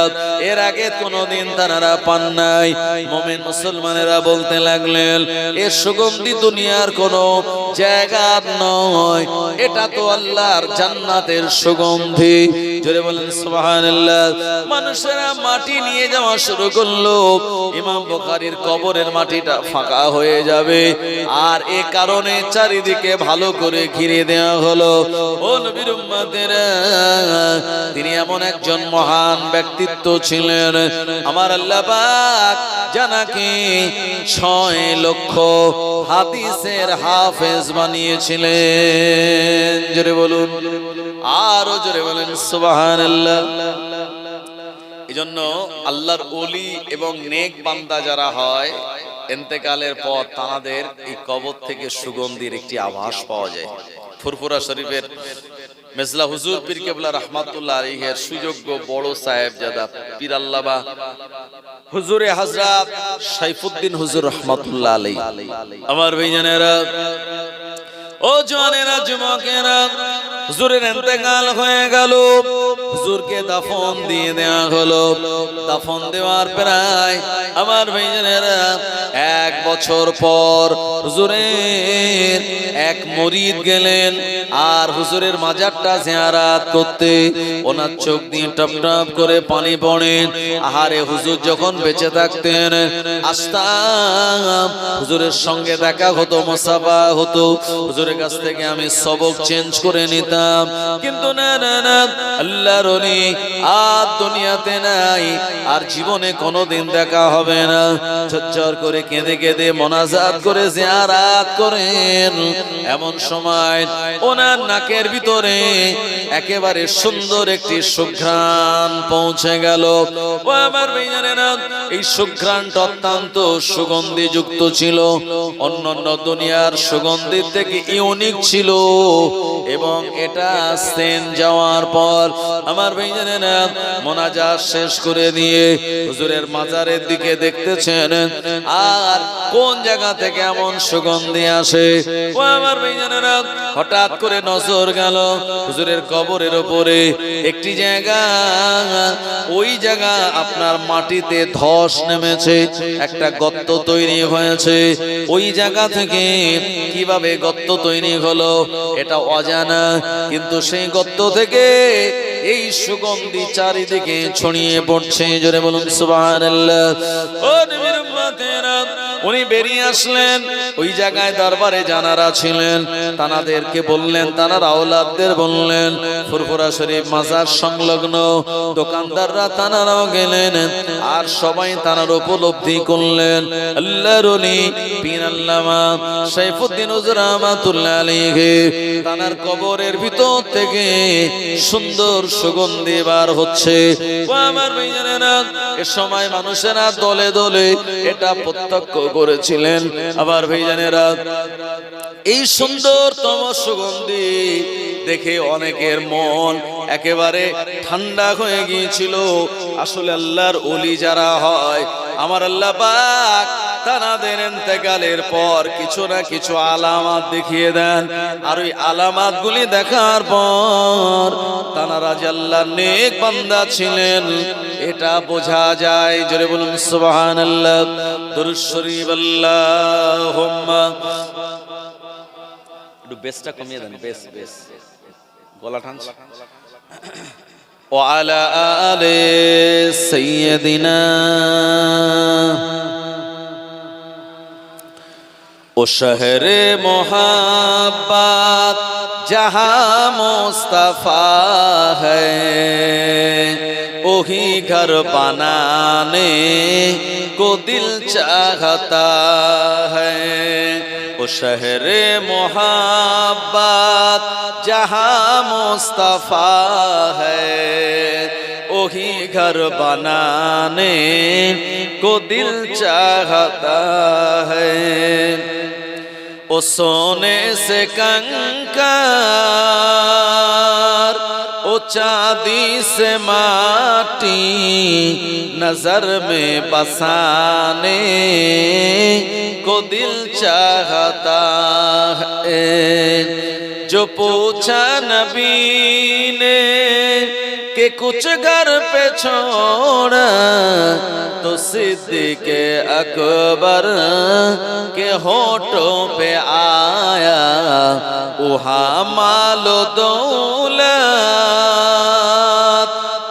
এর আগে কোনোদিন তারা পান নাই। মুমিন মুসলমানেরা বলতে লাগলেন, এর সুগন্ধি দুনিয়ার কোনো জায়গা নয়, এটা তো আল্লাহর জান্নাতের সুগন্ধি। জোরে বলেন সুবহানাল্লাহ। মানুষেরা মাটি নিয়ে যাওয়া শুরু করলো, ইমাম বুখারীর কবরের মাটিটা ফাঁকা হয়ে যাবে, আর এ কারণে চারিদিকে ভালো করে ঘিরে দেওয়া হলো। ও নবীর উম্মতেরা, তিনি এমন একজন মহান ব্যক্তিত্ব ছিলেন, আমার আল্লাহ পাক জানাকে 6 লক্ষ হাদিসের হাফেজ বানিয়েছিলেন। জোরে বলুন, আরো জোরে বলেন সুবহানাল্লাহ। এজন্য আল্লাহর ওলি এবং নেক বান্দা যারা হয়, ইন্তেকালের পর তাদের এই কবর থেকে সুগন্ধির একটি আভাস পাওয়া যায়। ফুরফুরা শরীফের মেজলা হুজুর পীর কেবলা রাহমাতুল্লাহ আলাইহির সুযোগ্য বড় সাহেবজাদা পীর আল্লামা হুজুরে হযরত সাইফুদ্দিন হুজুর রাহমাতুল্লাহ আলাইহি, আমার ভাইজানেরা, ও জওয়ানেরা, যুবকেরা, হুজুরের ইন্তেকাল হয়ে গেল। হুজুরকে দাফন দিয়ে দেওয়া হলো। দাফন দেওয়ার প্রায় আমার ভাইজানেরা 1 বছর পর হুজুরের এক মুরিদ গেলেন আর হুজুরের মাজারটা জিয়ারত করতে। ওনার চোখ দিয়ে টপ টপ করে পানি পড়ে। আহারে, হুজুর যখন বেঁচে থাকতেন আসতাম, হুজুরের সঙ্গে দেখা হতো, মুসাফা হতো, হুজুরের কাছ থেকে আমি সবক চেঞ্জ করে নিতাম। কিন্তু না না না, আল্লাহর ওলি আর দুনিয়াতে নাই, আর জীবনে কোনোদিন দেখা হবে না। ঝরঝর করে কেঁদে কেঁদে মোনাজাত করে জিয়ারত করেন। এমন সময় ওনার নাকের ভিতরে একেবারে সুন্দর একটি সুঘ্রাণ পৌঁছে গেল। ও আমার ভাইজানেরা, এই সুঘ্রাণটা অত্যন্ত সুগন্ধি যুক্ত ছিল, অন্যান্য দুনিয়ার সুগন্ধির থেকে ইউনিক ছিল। এবং এটা সেন যাওয়ার পর আমার ভাইজানেরা মোনাজাত শেষ করে দিয়ে হুজুরের মাজারের দিকে দেখতেছেন, আর কোন জায়গা থেকে এমন সুগন্ধি আসে। ও আমার ভাইজানেরা, হঠাৎ করে নজর গেল হুজুরের কবরের উপরে একটি জায়গা, ওই জায়গা আপনার মাটিতে ধস নেমেছে, একটা গর্ত তৈরি হয়েছে। ওই জায়গা থেকে কিভাবে গর্ত তৈরি হলো এটা অজানা, কিন্তু সেই গর্ত থেকে এই সুগন্ধি চারিদিকে ছড়িয়ে পড়ছে। জোরে বলুন সুবহানাল্লাহ। ও নবীর উম্মতেরা, উনি বেরিয়ে আসলেন। ওই জায়গায় দরবারে জানারা ছিলেন, তানাদেরকে বললেন, তানার আওলাদদের বললেন, ফুরফুরা শরীফ মাজার সংলগ্ন দোকানদাররা তানারাও গেলেন, আর সবাই তানার উপলব্ধি করলেন আল্লাহর ওলি পীর আল্লামা সাইফুদ্দিন হুজুর রাহমাতুল্লাহ আলাইহি তানার কবরের ভিতর থেকে সুন্দর সুগন্ধি বার হচ্ছে। ও আমার ভাইজানেরা, এ সময় মানুষেরা দলে দলে এটা প্রত্যক্ষ করেছিলেন। আবার ভাইজানেরা, এই সুন্দরতম সুগন্ধি দেখে অনেকের মন একেবারে ঠান্ডা হয়ে গিয়েছিল। আসলে আল্লাহর ওলি যারা হয়, আমার আল্লাহ পাক তানাদের ইন্তেকালের পর কিছু না কিছু আলামত দেখিয়ে দেন, আর ওই আলামত গুলি দেখার পর তানারা যে আল্লাহর নেক বান্দা ছিলেন এটা বোঝা যায়। জোরে বলুন সুবহানাল্লাহ। দুরূদ শরীফ আল্লাহুম্মা, একটু বেসটা কমিয়ে দেন, বেস গলা টানছে। ওয়া আলা আলি সাইয়্যিদিনা ओ शहर मोहब्बत जहाँ मुस्तफा है, वही घर बनाने को दिल चाहता है। ओ शहर मोहब्बत जहाँ मुस्तफा है, वही घर बनाने को दिल चाहता है। ओ सोने से कंकर, ओ चांदी से माटी, नजर में बसाने को दिल चाहता है। जो पूछा नबी ने कि कुछ घर पे छोड़ा, तो सिद्दीक़ अकबर के होठों पे आया वहाँ मालो दौलत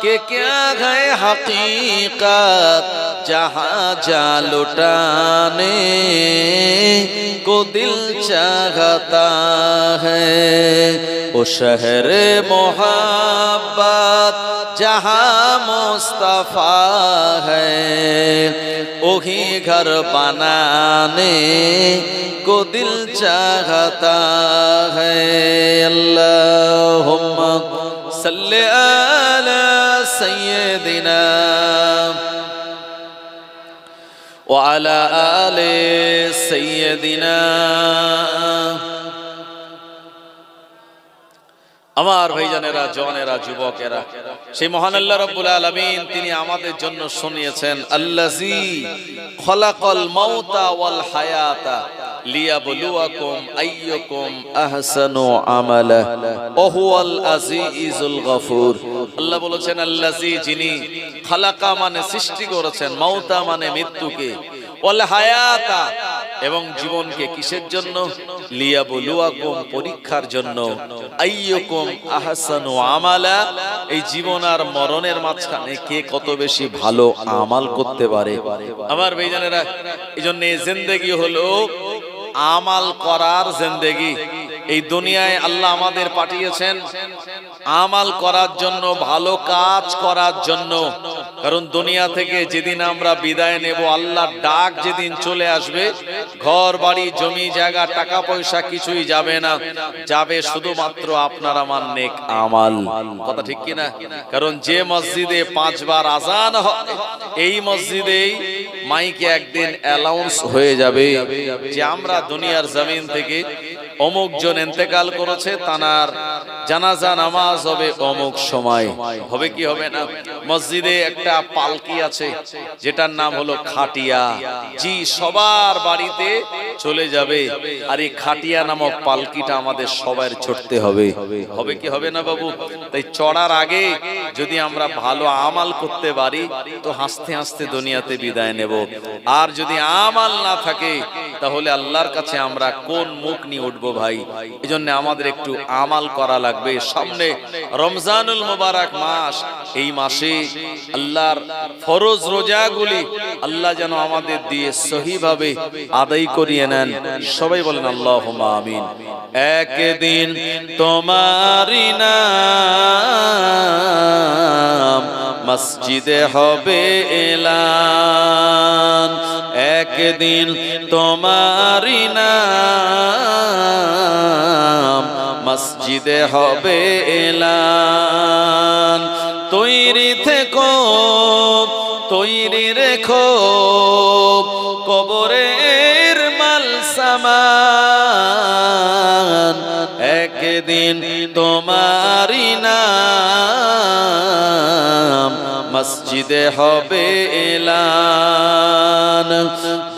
के क्या है हकीकत, जहाँ जा लुटाने को दिल चाहता है। ओ शहर मोहब्बत जहाँ मुस्तफा है, वही घर बनाने को दिल चाहता है। अल्लाहुम्मा सल्ले अला सय्यदिना व अला आले सय्यदिना। আমার ভাইজানেরা, জওয়ানেরা, যুবকেরা, সেই মহান আল্লাহ রাব্বুল আলামিন তিনি আমাদের জন্য শুনিয়েছেন আল্লাযী খলাকাল মাউতা ওয়াল হায়াতা লিয়াবলুয়াকুম আইয়ুকুম আহসানু আমালা ওয়া হুয়াল আজিজুল গফুর। আল্লাহ বলেছেন আল্লাযী, যিনি খলাকা মানে সৃষ্টি করেছেন, মাউতা মানে মৃত্যুকে, ওয়াল হায়াতা এবং জীবনকে কিসের জন্য? লিয়াবলুয়াকুম পরীক্ষার জন্য, আইয়ুকুম আহসানু আমালা এই জীবন আর মরণের মাঝখানে কে কত বেশি ভালো আমাল করতে পারে। আমার ভাইজানেরা, এইজন্য এই জিন্দেগি হলো আমাল করার জিন্দেগি। এই দুনিয়ায় আল্লাহ আমাদের পাঠিয়েছেন আমাল করার জন্য, ভালো কাজ করার জন্য। কারণ দুনিয়া থেকে যেদিন আমরা বিদায় নেব, আল্লাহর ডাক যেদিন চলে আসবে, ঘর বাড়ি জমি জায়গা টাকা পয়সা কিছুই যাবে না, যাবে শুধুমাত্র আপনার আমার নেক আমাল। কথা ঠিক কিনা? কারণ যে মসজিদে 5 বার আজান হয়, এই মসজিদেই মাইকে একদিন অ্যানাউন্স হয়ে যাবে যে আমরা দুনিয়ার জমিন থেকে অমুক জন ইন্তেকাল করেছে, তানার জানাজা নামাজ হবে অমুক সময়, হবে কি হবে না? মসজিদে একটা পালকি আছে যেটার নাম হলো খাটিয়া, জি সবার বাড়িতে চলে যাবে, আর এই খাটিয়া নামক পালকিটা আমাদের সবার চড়তে হবে, হবে কি হবে না বাবু? তাই চড়ার আগে যদি আমরা ভালো আমাল করতে পারি তো হাসতে হাসতে দুনিয়াতে বিদায় নেব, আর যদি আমাল না থাকে তাহলে আল্লাহর কাছে আমরা কোন মুখ নিয়ে উঠবো ভাই? এজন্য আমাদের একটু আমাল করা লাগবে। সামনে রমজানুল মুবারক মাস, এই মাসে আল্লাহর ফরজ রোজাগুলি আল্লাহ যেন আমাদের দিয়ে সহিভাবে আদায় করিয়ে নেন। সবাই বলেন আল্লাহুম্মা আমিন। একদিন তোমারি নাম মসজিদে হবে এলান, একদিন তোমারি নাম মসজিদে হবে এলান। তৈরি থেকো, তৈরি রেখো কবরের মাল সামান, একদিন তোমারি নাম মসজিদে হবে এলান।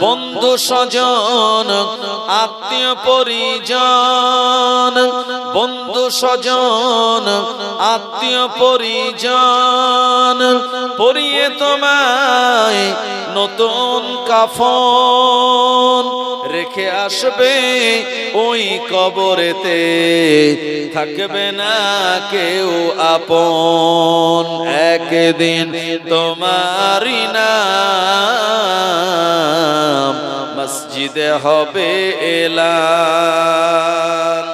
বন্ধু স্বজন আত্মীয় পরিজন, বন্ধু স্বজন আত্মীয় পরিজন পরিয়ে তোমায় নতুন কাফন রেখে আসবে ওই কবরেতে, থাকবে না কেউ আপন, একদিন তোমারি নাম মসজিদে হবে এলান।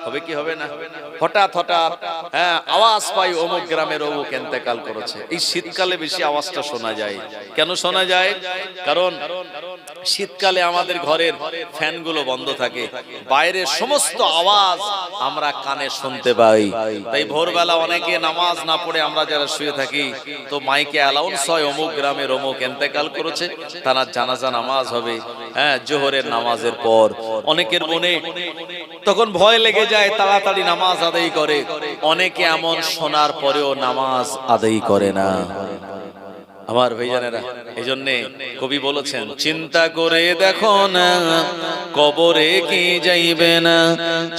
হবে কি হবে না? হঠাৎ হঠাৎ আওয়াজ পাই অমুক গ্রামের অমুক ইন্তেকাল করেছে। এই শীতকালে বেশি আওয়াজটা শোনা যায়। কেন শোনা যায়? কারণ শীতকালে আমাদের ঘরের ফ্যানগুলো বন্ধ থাকে, বাইরের সমস্ত আওয়াজ আমরা কানে শুনতে পাই। তাই ভোরবেলা অনেকে নামাজ না পড়ে আমরা যারা শুয়ে থাকি তো মাইকে অ্যালাউন্স হয় অমুক গ্রামের অমুক ইন্তেকাল করেছে, তার জানাজা নামাজ হবে জোহরের নামাজের পর। অনেকের মনে তখন ভয় লেগে যায়, তাড়াতাড়ি নামাজ আদায় করে। অনেকে এমন শোনার পরেও নামাজ আদায় করে না। আমার ভাইজানেরা, এই জন্য কবি বলেছেন, চিন্তা করে দেখো না কবরে কি যাইবে না,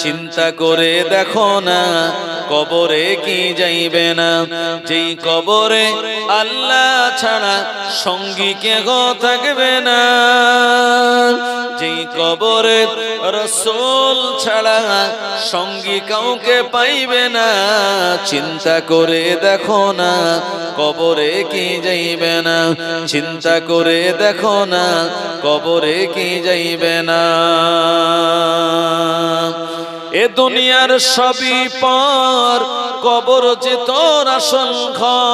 চিন্তা করে দেখো না কবরে কি যাইবে না, যেই কবরে আল্লাহ ছাড়া সঙ্গী কেহ থাকবে না, যেই কবরে রাসূল ছাড়া সঙ্গী কাউকে পাইবে না, চিন্তা করে দেখো না কবরে কি যাইবে না, চিন্তা করে দেখো না কবরে কি যাইবে না। এ দুনিয়ার সবই পর, কবর যে তোর আসল ঘর,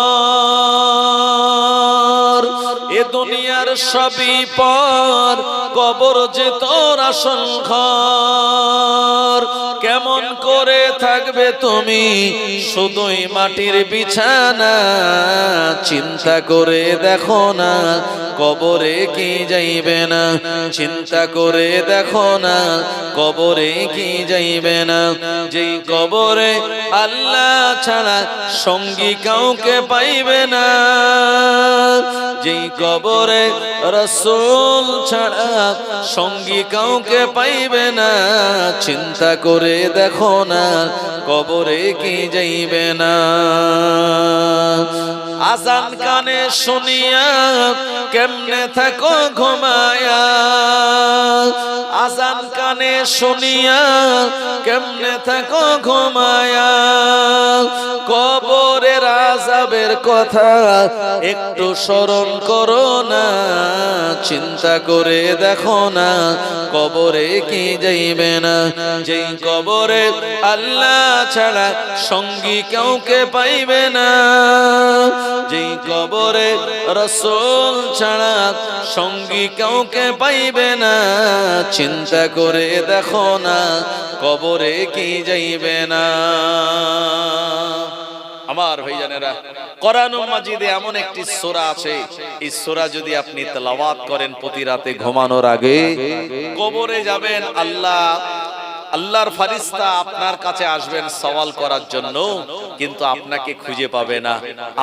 এ দুনিয়ার সবই পর, কবর যে তোর আসল ঘর। কেমন করে থাকবে তুমি শুধুই মাটির বিছানা, চিন্তা করে দেখো না কবরে কি যাইবে না, চিন্তা করে দেখো না কবরে কি যাইবে না, যেই কবরে আল্লাহ ছাড়া সঙ্গী কাউকে পাইবে না, যেই কবরে রাসূল ছাড়া সঙ্গী কাউকে পাইবে না, চিন্তা করে দেখো না কবরে কি যাইবে না। আজান কানে শুনিয়া কেমনে থাকো ঘুমায়া, আজান কানে শুনিয়া কেমনে থাকো ঘুমায়া, কবরের আযাবের কথা একটু স্মরণ করো না, চিন্তা করে দেখো না কবরে কি যাইবে না, যেই কবরে আল্লাহ ছাড়া সঙ্গী কাউকে পাইবে না, যেই কবরে রাসূল ছাড়া সঙ্গী কাউকে পাইবে না, চিন্তা করে দেখো না কবরে কি যাইবে না। আমার ভাইজানেরা, কোরআন মাজিদে এমন একটি সূরা আছে, এই সূরা যদি আপনি তেলাওয়াত করেন প্রতি রাতে ঘুমানোর আগে, কবরে যাবেন, আল্লাহ আল্লাহর ফারিস্তা আপনার কাছে আসবেন সওয়াল করার জন্য, কিন্তু আপনাকে খুঁজে পাবে না।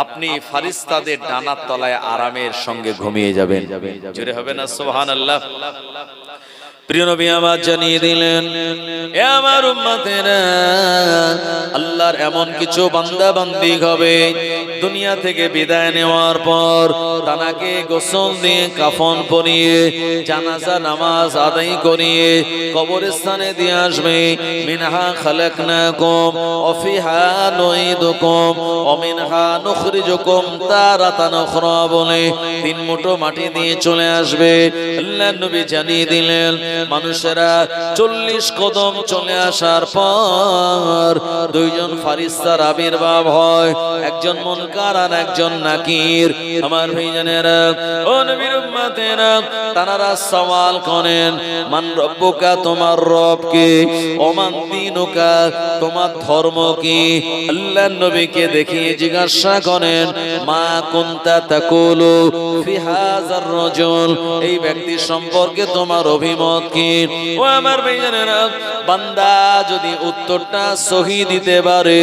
আপনি ফারিস্তাদের ডানার তলায় আরামের সঙ্গে ঘুমিয়ে যাবেন। জোরে হবে না সুবহানাল্লাহ। প্রিয় নবী আমার জানিয়ে দিলেন, এ আমার উম্মতেরা, আল্লাহর এমন কিছু বান্দা বান্দি হবে দুনিয়া থেকে বিদায় নেওয়ার পর তানাকে গোসল দিয়ে কাফন পরিয়ে জানাজা নামাজ আদায় করিয়ে কবরস্থানে দিয়ে আসবে। মিনহা খালাকনাকুম ওয়া ফিহা নুঈদুকুম ওয়া মিনহা নুখরিজুকুম তারাতান উখরা বলে 3 মুঠো মাটি দিয়ে চলে আসবে। আল্লাহর নবী জানিয়ে দিলেন, মানুষেরা 40 কদম চলে আসার পর 2 জন ফারিস্তার আবির্ভাব হয়, একজন মুনকার আর একজন নাকির। আমার ভাইজানেরা, ও নবীর উম্মতেরা, তারা সওয়াল করেন, মান রব্বুকা, তোমার রব কে? ওমান দীনুকা, তোমার ধর্ম কি? আল্লাহর নবীকে দেখিয়ে জিজ্ঞাসা করেন, মা কুনতা তাকুলু ফি হাযার রাজুল, এই ব্যক্তি সম্পর্কে তোমার অভিমত কি? ও আমার ভাইজানেরা, বান্দা যদি উত্তরটা সহি দিতে পারে,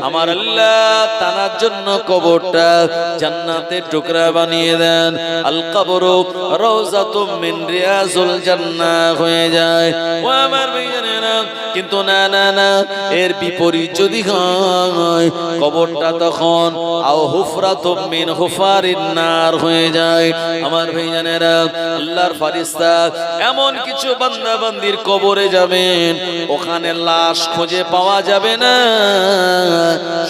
আমার আল্লাহ তার জন্য কবরটা জান্নাতের টুকরা বানিয়ে দেন। আল কবরু রাউযাতুম মিন রিয়াজুল জান্নাহ হয়ে যায়। ও আমার ভাইজানেরা, কিন্তু না না না, এর বিপরীত যদি হয়, কবরটা তখন আও হুফরাতুম মিন হুফারিন নার হয়ে যায়। আমার ভাইজানেরা, আল্লাহর ফারিস্তা এমন কিছু বান্দা বান্দির কবরে যাবেন, ওখানে লাশ খুঁজে পাওয়া যাবে না,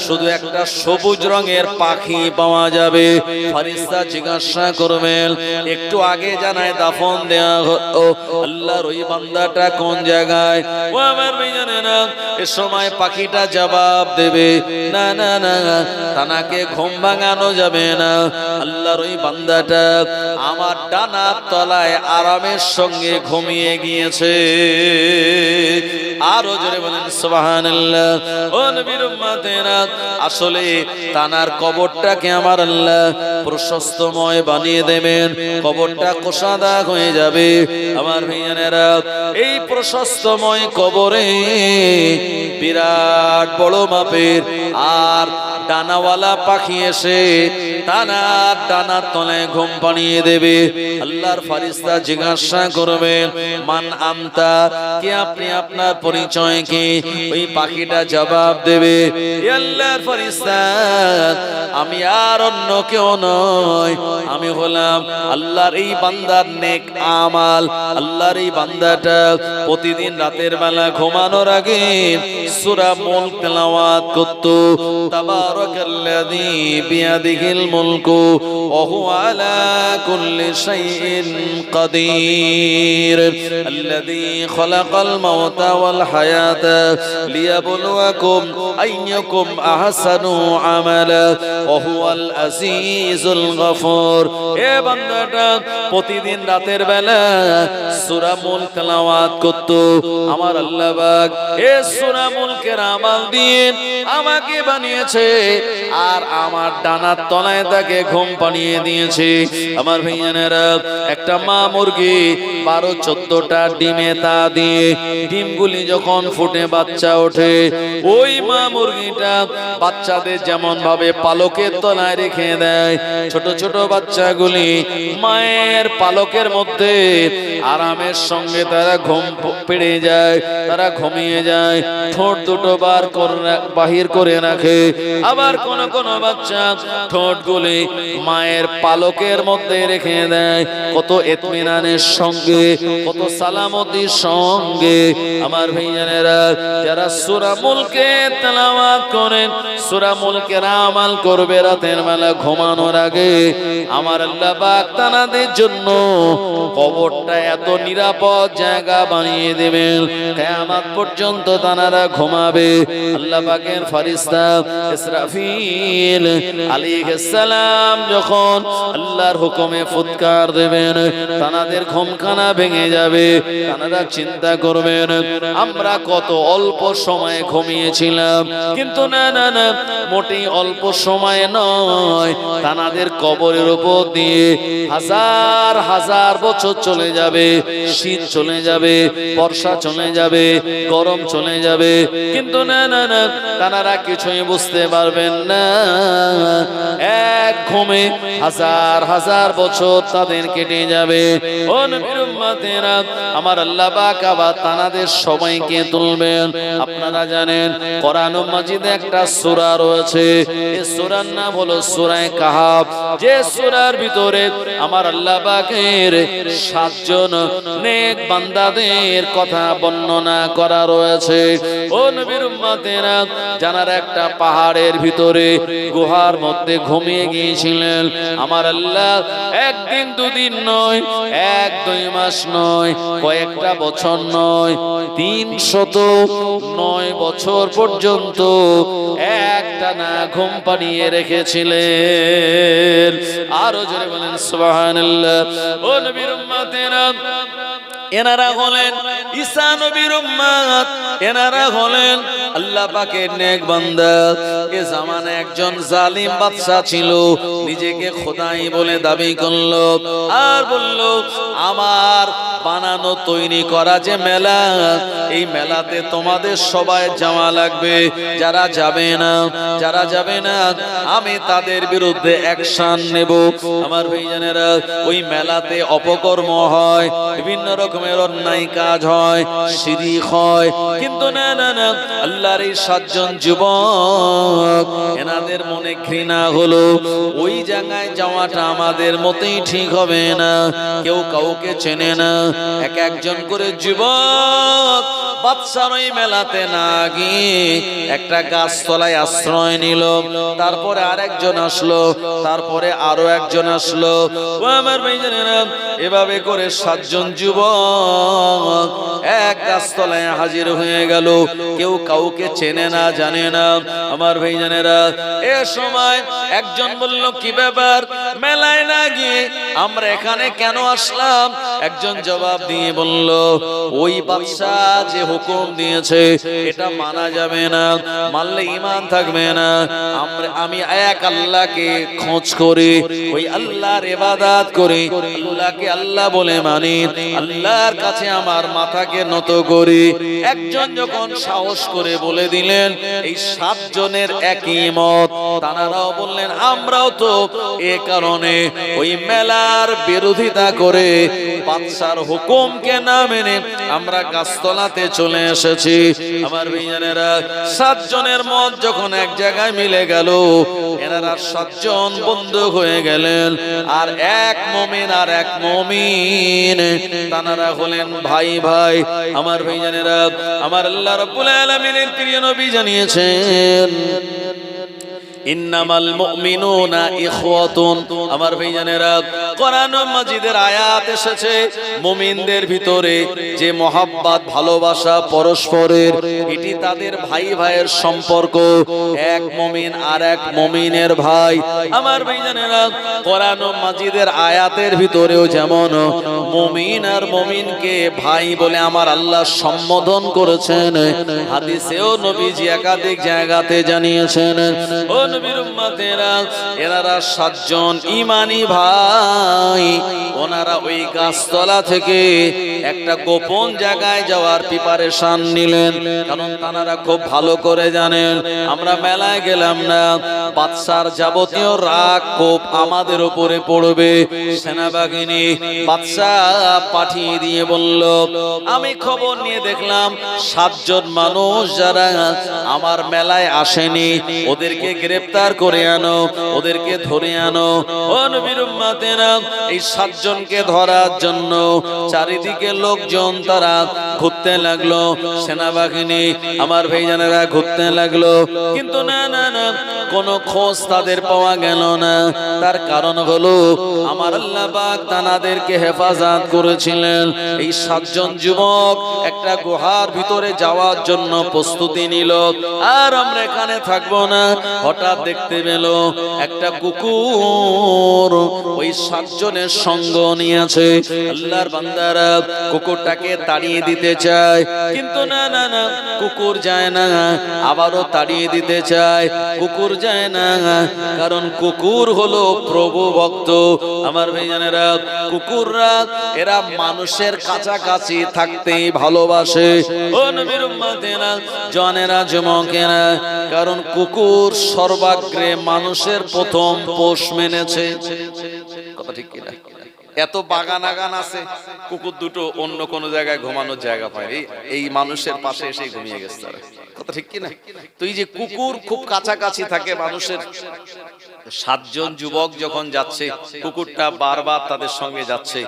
শুধু একটা সবুজ রঙের পাখি পাওয়া যাবে। ফারিস্তা জিজ্ঞাসা করবেন, একটু আগে জানায় দাফন দেয়া হলো, আল্লাহর ওই বান্দাটা কোন জায়গায়? ও আমার ভাইজানেরা, এ সময় পাখিটা জবাব দেবে, না না না, তানাকে ঘুম ভাঙানো যাবে না, আল্লাহর ওই বান্দাটা আমার ডানার তলায় আরামের সঙ্গে ঘুমিয়ে গিয়েছে। আরো জোরে বলেন সুবহানাল্লাহ। ও নবীর উম্মতেরা, আসলে তানার কবরটাকে আমার আল্লাহ প্রশস্তময় বানিয়ে দেবেন, কবরটা কোষাদা হয়ে যাবে। আমার ভাইয়ানেরা, এই প্রশস্তময় কবরে বিরাট বড় মাপের আর ডানাওয়ালা পাখি এসে তানার ডানার তলায় ঘুম পাড়িয়ে দেবে। আল্লাহর ফারিস্তা জিজ্ঞাসা করবেন, মান আনতা, কে আপনি, আপনার পরিচয় কি? ওই পাখিটা জবাব দেবে, হে আল্লাহর ফারিস্তা, আমি আর অন্য কেউ নয়, আমি হলাম আল্লাহর এই বান্দার নেক আমাল। আল্লাহর এই বান্দাটা প্রতিদিন রাতের বেলা ঘুমানোর আগে সূরা মুলক তেলাওয়াত করত। তাবারাকাল্লাযী বিয়াদিহিল মুলকু ওয়া হুয়া আলা কুল্লি শাইইন কাদির, আল্লাযী খালাকাল মাউতা ওয়াল হায়াতা লিয়াবলুয়াকুম আইয়ুকুম আহসানু আমালা ওয়া হুয়াল আজিজুল গফুর। এ বান্দাটা প্রতিদিন রাতের বেলা সূরা মুলক তেলাওয়াত করত। আমার আল্লাহ পাক এই সূরা মুলকের আমল দিয়ে আমাকে বানিয়েছে আর আমার ডানার তলায় তাকে ঘুম পাড়িয়ে দিয়েছে। আমার ভাইয়ানেরা, একটা মা মুরগি 12-14টা ডিমে তা দিয়ে ডিমগুলি যখন ফুটে বাচ্চা ওঠে, ওই মা মুরগিটা বাচ্চাদের যেমন ভাবে পালকের তলায় রেখে দেয়, ছোট ছোট বাচ্চাগুলি মায়ের পালকের মধ্যে আরামের সঙ্গে তারা ঘুম পেড়ে যায়, তারা ঘুমিয়ে যায়, ঠোঁট দুটো বাহির করে রাখে। আবার কোন কোন বাচ্চা ঠোঁটগুলি মায়ের পালকের মধ্যে রেখে দেয়, কত ইতমিনানের সঙ্গে, কত সালামতির সঙ্গে। আমার ভাইজানেরা, যারা সূরা মুলকে তেলাওয়াত করেন, সূরা মুলকের আমল করবে রাতের বেলা ঘুমানোর আগে, আমার আল্লাহ পাক তাদের জন্য কবরটা এত নিরাপদ জায়গা বানিয়ে দেবেন, কিয়ামত পর্যন্ত তারা ঘুমাবে। আল্লাহ পাকের ফারিস্তা ইসরাফিল আলাইহিস সালাম যখন আল্লাহর হুকুমে ফুৎকার দেবেন, তাদের ঘুমখানা ভেঙে যাবে। তারা চিন্তা করবেন, আমরা কত অল্প সময়ে ঘুমিয়েছিলাম, কিন্তু না না না, মোটেই অল্প সময় নয়, তাদের কবরের উপর দিয়ে হাজার হাজার বছর চলে যাবে। যাবে, শীত চলে যাবে, বর্ষা চলে যাবে, গরম চলে যাবে, কিন্তু না না না, তারা কিছুই বুঝতে পারবেন না। এক ঘুমে হাজার হাজার বছর তাদের কেটে যাবে। ও নবীর উম্মতেরা, আমার আল্লাহ পাক আবার তাদের সবাইকে তুলবেন। আপনারা জানেন কোরআন মাজিদে একটা সূরা রয়েছে, এই সূরার নাম হলো সূরা কাহাফ, যে সূরার ভিতরে আমার আল্লাহ পাকের 7 জন নেক বান্দাদের কথা বর্ণনা করা রয়েছে। ও নবীর উম্মতেরা, যারা একটা পাহাড়ের ভিতরে গুহার মধ্যে ঘুমিয়ে গিয়েছিলেন, আমার আল্লাহ একদিন দুদিন নয়, 1-2 মাস নয়, কয়েকটা বছর নয়, 309 বছর পর্যন্ত একটা না ঘুম পাড়িয়ে রেখেছিলেন। আরো জোরে বলেন সুবহানাল্লাহ। ও নবীর উম্মতেরা, এনারা হলেন ঈসা নবীর উম্মত, এনারা হলেন আল্লাহ পাকের নেক বান্দা। এ জামানায় একজন জালিম বাদশা ছিল, নিজেকে খোদাই বলে দাবি করলো আর বলল, আমার বানানো তৈরি করা যে মেলা, এই মেলাতে তোমাদের সবাই যাওয়া লাগবে। যারা যাবে না আমি তাদের বিরুদ্ধে অ্যাকশন নেব। আমার ভাইজানেরা, ওই মেলাতে অপকর্ম হয়, বিভিন্ন রকমের অন্যায় কাজ হয়, শিরক হয়, কিন্তু না না না, আল্লাহর এই 7 জন যুবক, এনাদের মনে ঘৃণা হলো, ওই জায়গায় যাওয়াটা আমাদের মতেই ঠিক হবে না। কেউ কাউকে চেনে না, একজন করে যুবক বাদশার ওই মেলাতে না গিয়ে একটা গাছতলায় আশ্রয় নিল। তারপরে আরেকজন আসলো, তারপরে আরো একজন আসলো। ও আমার ভাইজানেরা, এভাবে করে 7 জন যুবক এক গাছতলায় হাজির হয়ে গেল। কেউ কাউকে চেনে না, জানে না। আমার ভাইজানেরা, এ সময় একজন বলল, কি ব্যাপার, মেলায় না গিয়ে আমরা এখানে কেন আসলাম? একজন জবাব দিয়ে বলল, ওই বাদশা যে হুকুম দিয়েছে এটা মানা যাবে না, মানলে ঈমান থাকবে না। আমি এক আল্লাহকে খোঁজ করি, ওই আল্লাহর ইবাদত করি, আল্লাহকে আল্লাহ বলে মানি, আল্লাহর কাছে আমার মাথাকে নত করি। একজন যখন সাহস করে বলে দিলেন, এই 7 জনের একই মত। তারাও বললেন, আমরাও তো এ কারণে ওই মেলার বিরোধিতা করে বাদশার হুকুমকে না মেনে আমরা গাছতলাতে চলে এসেছি। আমার ভাইজানেরা, 7 জনের মত যখন এক জায়গায় মিলে গেল, এনারা 7 জন বন্ধু হয়ে গেলেন। আর এক মুমিন আর এক মুমিন, তারা হলেন ভাই ভাই। আমার ভাইজানেরা, আমার আল্লাহ রাব্বুল আলামিনের প্রিয় নবী জানিয়েছেন, ইন্নামাল মুমিনুনা ইখওয়াতুন। আমার ভাইজানেরা, কোরআন মাজিদের আয়াত এসেছে, মুমিনদের ভিতরে যে মহব্বত, ভালোবাসা পরস্পরের, এটি তাদের ভাই ভাইয়ের সম্পর্ক। এক মুমিন আর এক মুমিনের ভাই। আমার ভাইজানেরা, কোরআন মাজিদের আয়াতের ভিতরেও যেমন মুমিন আর মুমিনকে ভাই বলে আমার আল্লাহ সম্বোধন করেছেন, হাদিসেও নবীজি একাধিক জায়গাতে জানিয়েছেন। ও নবীর উম্মতেরা, এনারা 7 জন ঈমানি ভাই, ওনারা ওই গাছতলা থেকে একটা গোপন জায়গায় যাওয়ার প্রিপারেশন নিলেন। কারণ তারা খুব ভালো করে জানেন, আমরা মেলায় গেলাম না, বাদশার যাবতীয় রাগ কোপ আমাদের উপরে পড়বে। সেনাবাহিনী বাদশা পাঠিয়ে দিয়ে বলল, আমি খবর নিয়ে দেখলাম 7 জন মানুষ যারা আমার মেলায় আসেনি, ওদেরকে গ্রেফতার করে আনো, ওদেরকে ধরে আনো। ও নবীর উম্মতেরা, এই 7 জনকে ধরার জন্য চারিদিকে লোকজন তারা ঘুরতে লাগলো, সেনাবাহিনী আমার ভাইজানেরা ঘুরতে লাগলো, কিন্তু না না না, কোনো খোঁজ তাদের পাওয়া গেল না। তার কারণ হলো, আমার আল্লাহ পাক তাদেরকে হেফাজত করেছিলেন। এই 7 জন যুবক একটা গুহার ভিতরে যাওয়ার জন্য প্রস্তুতি নিল, আর আমরা এখানে থাকবো না। হঠাৎ দেখতে পেল একটা কুকুর ওই 7 জনের সঙ্গ নিয়েছে। আল্লাহর বান্দারা কুকুরটাকে তাড়িয়ে দিতে দিতে চায়, কিন্তু না না না, কুকুর যায় না। আবারও তাড়িয়ে দিতে চায়, কুকুর যায় না। কারণ কুকুর হলো প্রভু ভক্ত। আমার ভাইজানেরা, কুকুররা এরা মানুষের কাছাকাছি থাকতেই ভালোবাসে। ও নবীর উম্মতেরা, জনেরা, যুবকেরা, কারণ কুকুর সর্বাগ্রে মানুষের প্রথম পোষ মেনেছে। কথা ঠিক কিনা? এত বাগান আগান আছে, কুকুর দুটো অন্য কোন জায়গায় ঘুমানোর জায়গা পায়, এই মানুষের পাশে এসে ঘুমিয়ে গেছে তারা। কথা ঠিক কিনা? তুই যে কুকুর খুব কাছাকাছি থাকে মানুষের। 7 জন যুবক যখন যাচ্ছে, কুকুরটা বারবার তাদের সঙ্গে যাচ্ছে,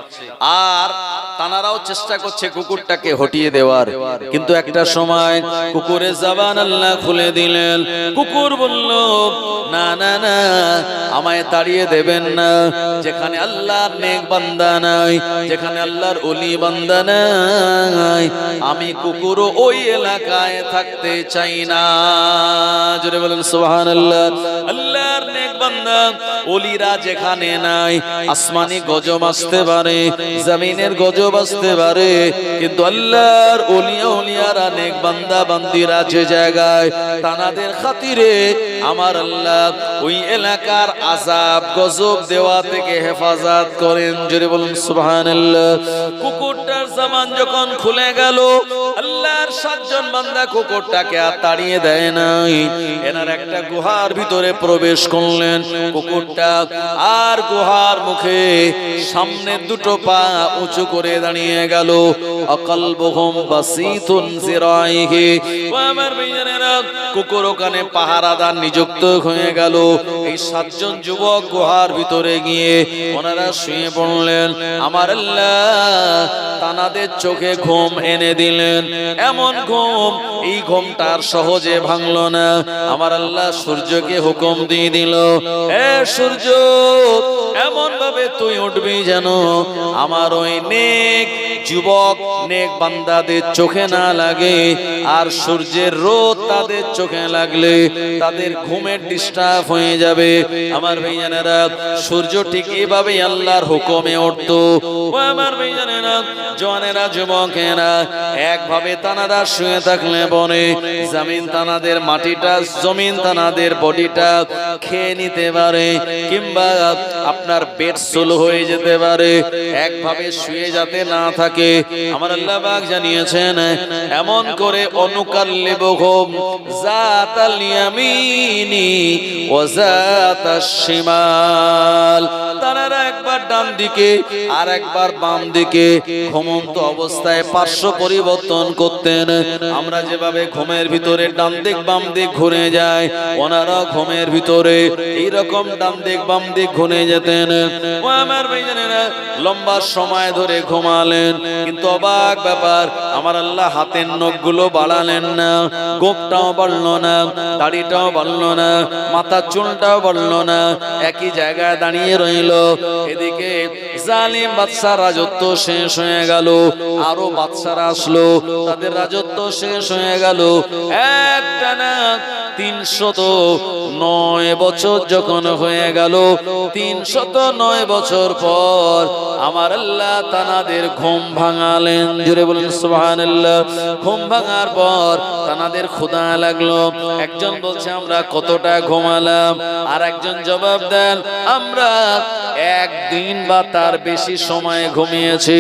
আর তানারাও চেষ্টা করছে কুকুরটাকে হটিয়ে দেওয়ার। কিন্তু একটা সময় কুকুরের জবান আল্লাহ খুলে দিলেন। কুকুর বলল, না না না, আমায় তাড়িয়ে দেবেন না। যেখানে আল্লাহর নেক বান্দা নাই, যেখানে আল্লাহর ওলি বান্দা নাই, আমি কুকুরও ওই এলাকায় থাকতে চাই না। জোরে বলেন সুবহানাল্লাহ। আল্লাহর নেক বান্দা ওলিরা যেখানে নাই, আসমানি গজব আসতে পারে, জমিনের গজব আসতে পারে, কিন্তু আল্লাহর ওলিয়ারা নেক বান্দা বান্দিরা যে জায়গায়, তানাদের খাতিরে আমার আল্লাহ ওই এলাকার আযাব গজব দেওয়া থেকে হেফাজত করেন। জোরে বলুন সুবহানাল্লাহ। কুকুরটার জবান যখন খুলে গেল, আল্লাহর 7 জন বান্দা কুকুরটাকে আর তাড়িয়ে দেয় নাই। এনার একটা গুহার ভিতরে প্রবেশ করলেন। কুকুরটা আর গুহার মুখে সামনে দুটো পা উঁচু করে দাঁড়িয়ে গেল। আকালবুহুম বাসিতুন জিরাইহি। ও আমার ভাইয়েরা, কুকুর ওখানে পাহারাদার নিযুক্ত হয়ে গেল। এই 7 জন যুবক গুহার ভিতরে গিয়ে ওনারা শুয়ে পড়লেন। আমার আল্লাহ তানাদের চোখে ঘুম এনে দিলেন। এমন ঘুম, এই ঘুমটার সহজে ভাঙলো না। আমার আল্লাহ সূর্যকে হুকুম দিয়ে দিল, এ সূর্য, এমন ভাবে তুই উঠবি যেন আমার ওই নেক যুবক নেক বান্দাদের চোখে না লাগে। আর সূর্যের রোদ তাদের চোখে লাগলে তাদের ঘুমের ডিস্টার্ব হয়ে যাবে। আমার ভাইজানেরা, সূর্য ঠিক এইভাবে আল্লাহর হুকুমে উঠতো। ও আমার ভাইজানেরা, জওয়ানেরা, যুবকেরা, একভাবে তানারা শুয়ে থাকলে পরে জমিন তানাদের মাটিটা, জমিন তানাদের বডিটা খেয়ে নিতে পারে, কিংবা আপনার পেট সোল হয়ে যেতে পারে। একভাবে শুয়ে যাতে না থাকে, আমার আল্লাহ পাক জানিয়েছেন, এমন করে অনুকাল্লিবুহুম যাতাল ইয়ামিনি ওয়া যাতাশ শিমাল। তারা একবার ডান দিকে আর একবার বাম দিকে ঘুমন্ত অবস্থায় পার্শ্ব পরিবর্তন করতেন। আমরা যেভাবে ঘুমের ভিতরে ডান দিক বাম দিক ঘুরে যায়, ওনারা ঘুমের ভিতরে এইরকম ডান দিক বাম দিক ঘুরে যেতেন। ও আমার ভাইজানেরা, লম্বা সময় ধরে ঘুমালেন, কিন্তু অবাক ব্যাপার, আমার আল্লাহ হাতের নখগুলো বাড়ালেন না, গোঁপটাও বাড়লো না, দাড়িটাও বাড়লো না, মাথার চুলটাও বাড়লো না, একই জায়গায় দাঁড়িয়ে রইল। এদিকে জালিম বাদশার রাজত্ব শেষ হয়ে গেল, আরো বাদশারা আসলো, তাদের রাজত্ব শেষ হয়ে গেল। একটানা 309 বছর যখন হয়ে গেল, 309 বছর পর আমার আল্লাহ তানাদের ঘুম ভাঙালেন। জোরে বলুন সুবহানাল্লাহ। ঘুম ভাঙার পর তানাদের ক্ষুধা লাগলো। একজন বলছে আমরা কতটা ঘুমালাম, আর একজন জবাব দেন আমরা 1 দিন বা তার বেশি সময় ঘুমিয়েছি।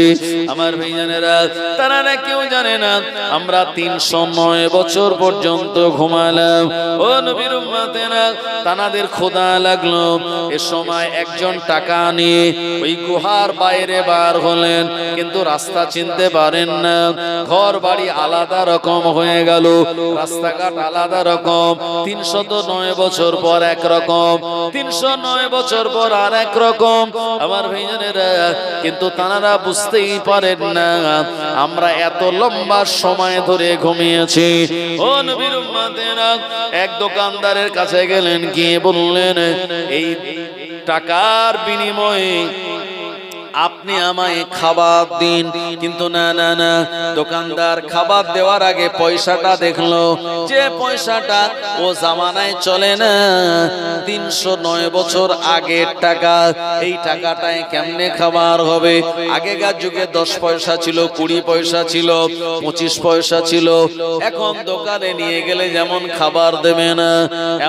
আমার ভাইজানেরা, তারা কেউ জানে না আমরা 309 বছর পর্যন্ত ঘুমালাম। ও নবীর উম্মতেরা, তানাদের ক্ষুধা লাগলো। এ সময় একজন টাকা নিয়ে ওই গুহার বাইরে বার হলেন, কিন্তু রাস্তা চিনতে পারেন না। ঘর বাড়ি আলাদা রকম হয়ে গেল, রাস্তাঘাট আলাদা রকম। 309 বছর পর একরকম, 309 বছর পর আর এক রকম। আমার ভাইজানেরা, কিন্তু তানারা বুঝতেই পারেন না আমরা এত লম্বা সময় ধরে ঘুমিয়েছি। ও নবীর উম্মতেরা, এক দোকানদারের কাছে গেলেন, গিয়ে বললেন এই টাকার বিনিময়ে আপনি আমায় খাবার দিন। কিন্তু না না না, দোকানদার খাবার দেওয়ার আগে পয়সাটা দেখলো, যে পয়সাটা ও জামানায় চলে না, 309 বছর আগের টাকা। এই টাকাটায় কেমনে খাবার হবে? আগেকার যুগে 10 পয়সা ছিল, 20 পয়সা ছিল, 25 পয়সা ছিল। এখন দোকানে নিয়ে গেলে যেমন খাবার দেবে না,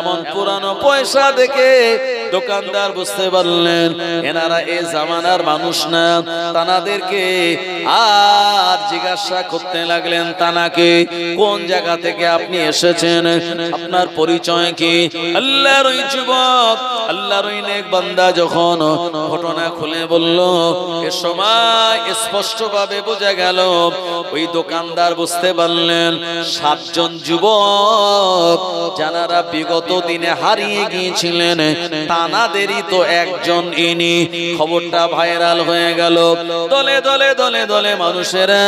এমন পুরানো পয়সা দেখে দোকানদার বুঝতে পারলেন এনারা এই জামানার মানুষ না। তানাদেরকে আর জিজ্ঞাসা করতে লাগলেন, তানাকে কোন জায়গা থেকে আপনি এসেছেন, আপনার পরিচয় কি? আল্লাহর ওই যুবক, আল্লাহর ওই নেক বান্দা যখন ঘটনা খুলে বলল, এ সময় স্পষ্টভাবে বোঝা গেল ওই দোকানদার বুঝতে পারলেন 7 জন যুবক যারা বিগত দিনে হারিয়ে গিয়েছিলেন, তানাদেরই তো একজন ইনি। খবরটা ভাইরাল হয়ে গেল। দলে দলে দলে দলে মানুষেরা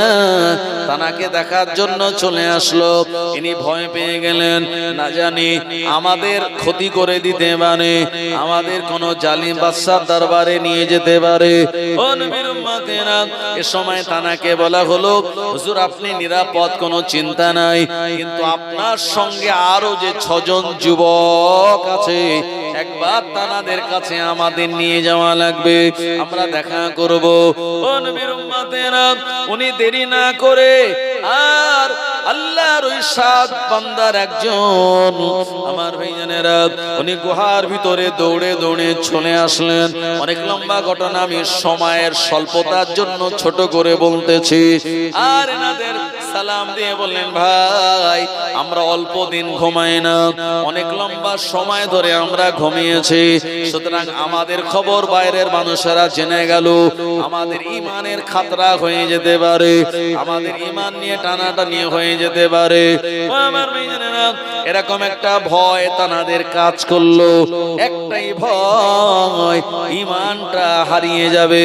তানাকে দেখার জন্য চলে আসলো। ইনি ভয় পেয়ে গেলেন, না জানি আমাদের ক্ষতি করে দিতে পারে, আমাদের কোন জালিম বাদশার দরবারে নিয়ে যেতে পারে। ও নবীর উম্মতেরা, এ সময় তানাকে বলা হলো, হুজুর আপনি নিরাপদ, কোনো চিন্তা নাই, কিন্তু আপনার সঙ্গে আরো যে 6 জন যুবক আছে, একবার তানাদের কাছে আমাদের নিয়ে যাওয়া লাগবে, আমরা দেখা করব। ও নবীর উম্মতেরা, উনি দেরি না করে আর আল্লাহর ওই 7 বান্দার একজন, আমার ভাইজানেরা, উনি গুহার ভিতরে দৌড়ে দৌড়ে চলে আসলেন। অনেক লম্বা ঘটনা, আমি সময়ের স্বল্পতার জন্য ছোট করে বলতেছি। আর এনাদের সালাম দিয়ে বললেন, ভাই আমরা অল্প দিন ঘুমাই না, অনেক লম্বা সময় ধরে আমরা ঘুমিয়েছি, সুতরাং আমাদের খবর বাইরের মানুষেরা জেনে গেল, আমাদের ইমানের খাতরা হয়ে যেতে পারে, আমাদের ইমান নিয়ে টানাটানি হয়ে যেতে পারে। আমার ভাইজানেরা, এরকম একটা ভয় তানাদের কাজ করলো, একটাই ভয়, ইমানটা হারিয়ে যাবে,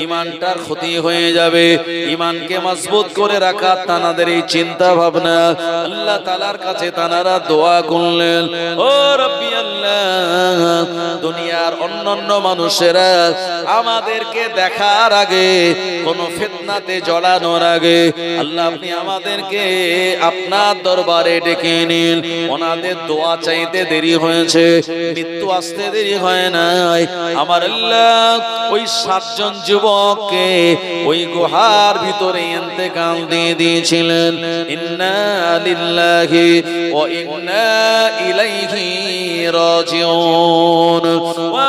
ইমানটার ক্ষতি হয়ে যাবে। ইমানকে মজবুত করে রাখা তানাদের এই চিন্তা ভাবনা। আল্লাহ তাআলার কাছে তানারা দোয়া করলেন, ও রব্বি আল্লাহ, দুনিয়ার অন্যান্য মানুষেরা আমাদেরকে দেখার আগে, কোন ফিতনাতে জড়ানোর আগে, আল্লাহ আপনি আমাদেরকে আপনার দরবারে ডেকে নিন। ওনাদের দোয়া চাইতে দেরি হয়েছে, মৃত্যু আসতে দেরি হয় নাই। আমার আল্লাহ ওই 7 জন যুবককে ওই গুহার ভিতরে ইন্তেকাল দিয়ে দিয়েছিলেন। ইন্না লিল্লাহি ওয়া ইন্না ইলাইহি রাজিউন।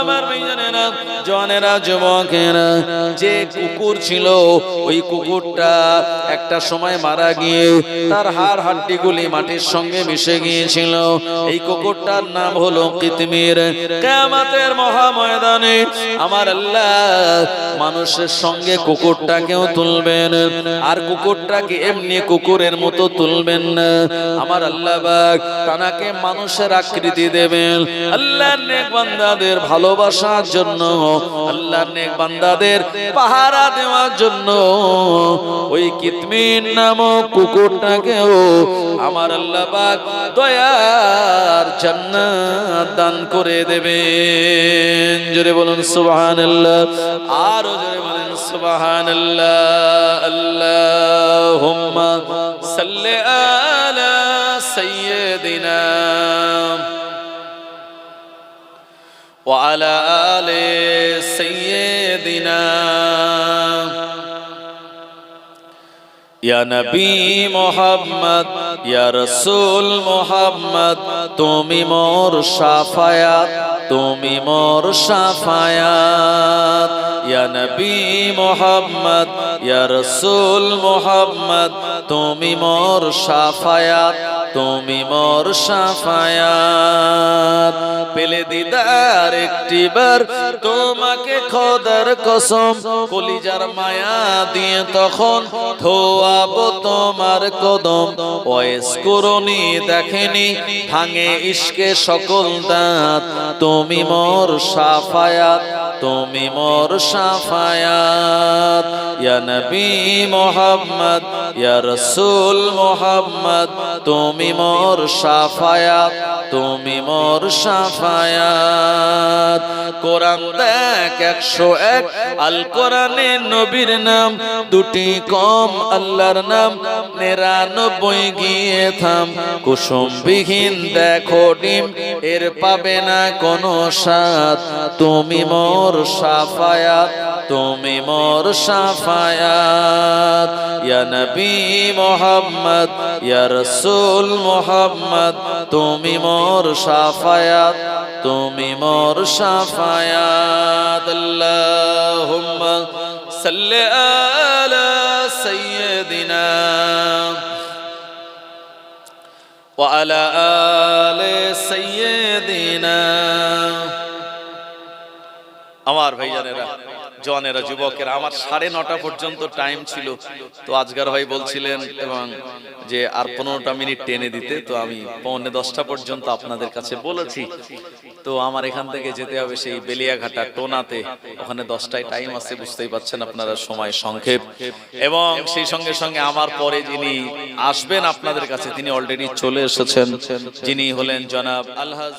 আমার ভাইজানেরা, জওয়ানেরা, যুবকেরা, যে কুকুর ছিল, ওই কুকুরটা একটা সময় মারা গিয়ে তার হাড় হাড্ডিগুলি মাটির সঙ্গে মিশে গিয়েছিল। এই কুকুরটার নাম হলো কিতমির। কিয়ামতের মহা ময়দানে আমার আল্লাহ মানুষের সঙ্গে কুকুরটাকেও তুলবেন, আর কুকুরটাকে এমনি কুকুরের মতো তুলবেন না। আমার আল্লাহ পাক তানাকে মানুষের আকৃতি দেবেন। আল্লাহর নেক বান্দাদের ভালোবাসার জন্য, আল্লাহর নেক বান্দাদের পাহারা দেওয়ার জন্য ওই কিতমির নামক কুকুরটাকেও আমার আল্লাহ পাক দয়ার জান্নাত দান করে দেবেন। জোরে বলুন সুবহানাল্লাহ, আরো জোরে বলুন সুবহানাল্লাহ। আল্লাহুম্মা সাল্লি আলা সাইয়্যিদিনা ওয়া আলা আলি সাইয়্যিদিনা। ইয়া নবী মুহাম্মদ, ইয়া রাসূল মুহাম্মদ, তুমি মোর শাফায়াত, তুমি মোর শাফায়াত। ইয়া নবী মুহাম্মদ, ইয়া রাসূল মুহাম্মদ, তুমি মোর শাফায়াত, তুমি মোর শাফায়াত। পেলে দিদার একটিবার তোমাকে খোদার কসম, কলিজার মায়া দিয়ে তখন ধোয়াবো তোমার কদম। ওয়েস করনি দেখেনি ভাঙে ইশকে সকল দাঁত, তুমি মোর শাফায়াত, তুমি মোর শাফায়াত ইয়া নবী মুহাম্মদ ইয়া রাসূল মুহাম্মদ তুমি মোর শাফায়াত তুমি মোর শাফায়াত কোরআন দেখ 101 আল কোরআনে নবীর নাম দুটি কম আল্লাহর নাম 99 গিয়ে থাম কুসুমবিহীন দেখো ডিম এর পাবে না কোনো স্বাদ তুমি মোর শাফায়াত তুমি মোর শাফায়াত ইয়া নবী মুহাম্মদ ইয়া রাসূল মুহাম্মদ তুমি মোর শাফায়াত তুমি মোর শাফায়াত আল্লাহুম্মা সাল্লি আলা সাইয়্যিদিনা ওয়া আলা আলি সাইয়্যিদিনা। আমার ভাইজানেরা জওয়ানেরা যুবকেরা আমার 9:30 পর্যন্ত টাইম ছিল, তো আজগার ভাই বলছিলেন এবং যে আর 15টা মিনিট টেনে দিতে, তো আমি 9:45 পর্যন্ত আপনাদের কাছে বলেছি। তো আমার এখান থেকে যেতে হবে সেই বেলিয়াঘাটা টোনাতে, ওখানে 10টায় টাইম আছে, বুঝতেই পাচ্ছেন আপনারা সময় সংক্ষেপ। এবং সেই সঙ্গে সঙ্গে আমার পরে যিনি আসবেন আপনাদের কাছে তিনি অলরেডি চলে এসেছেন, যিনি হলেন জনাব আলহাজ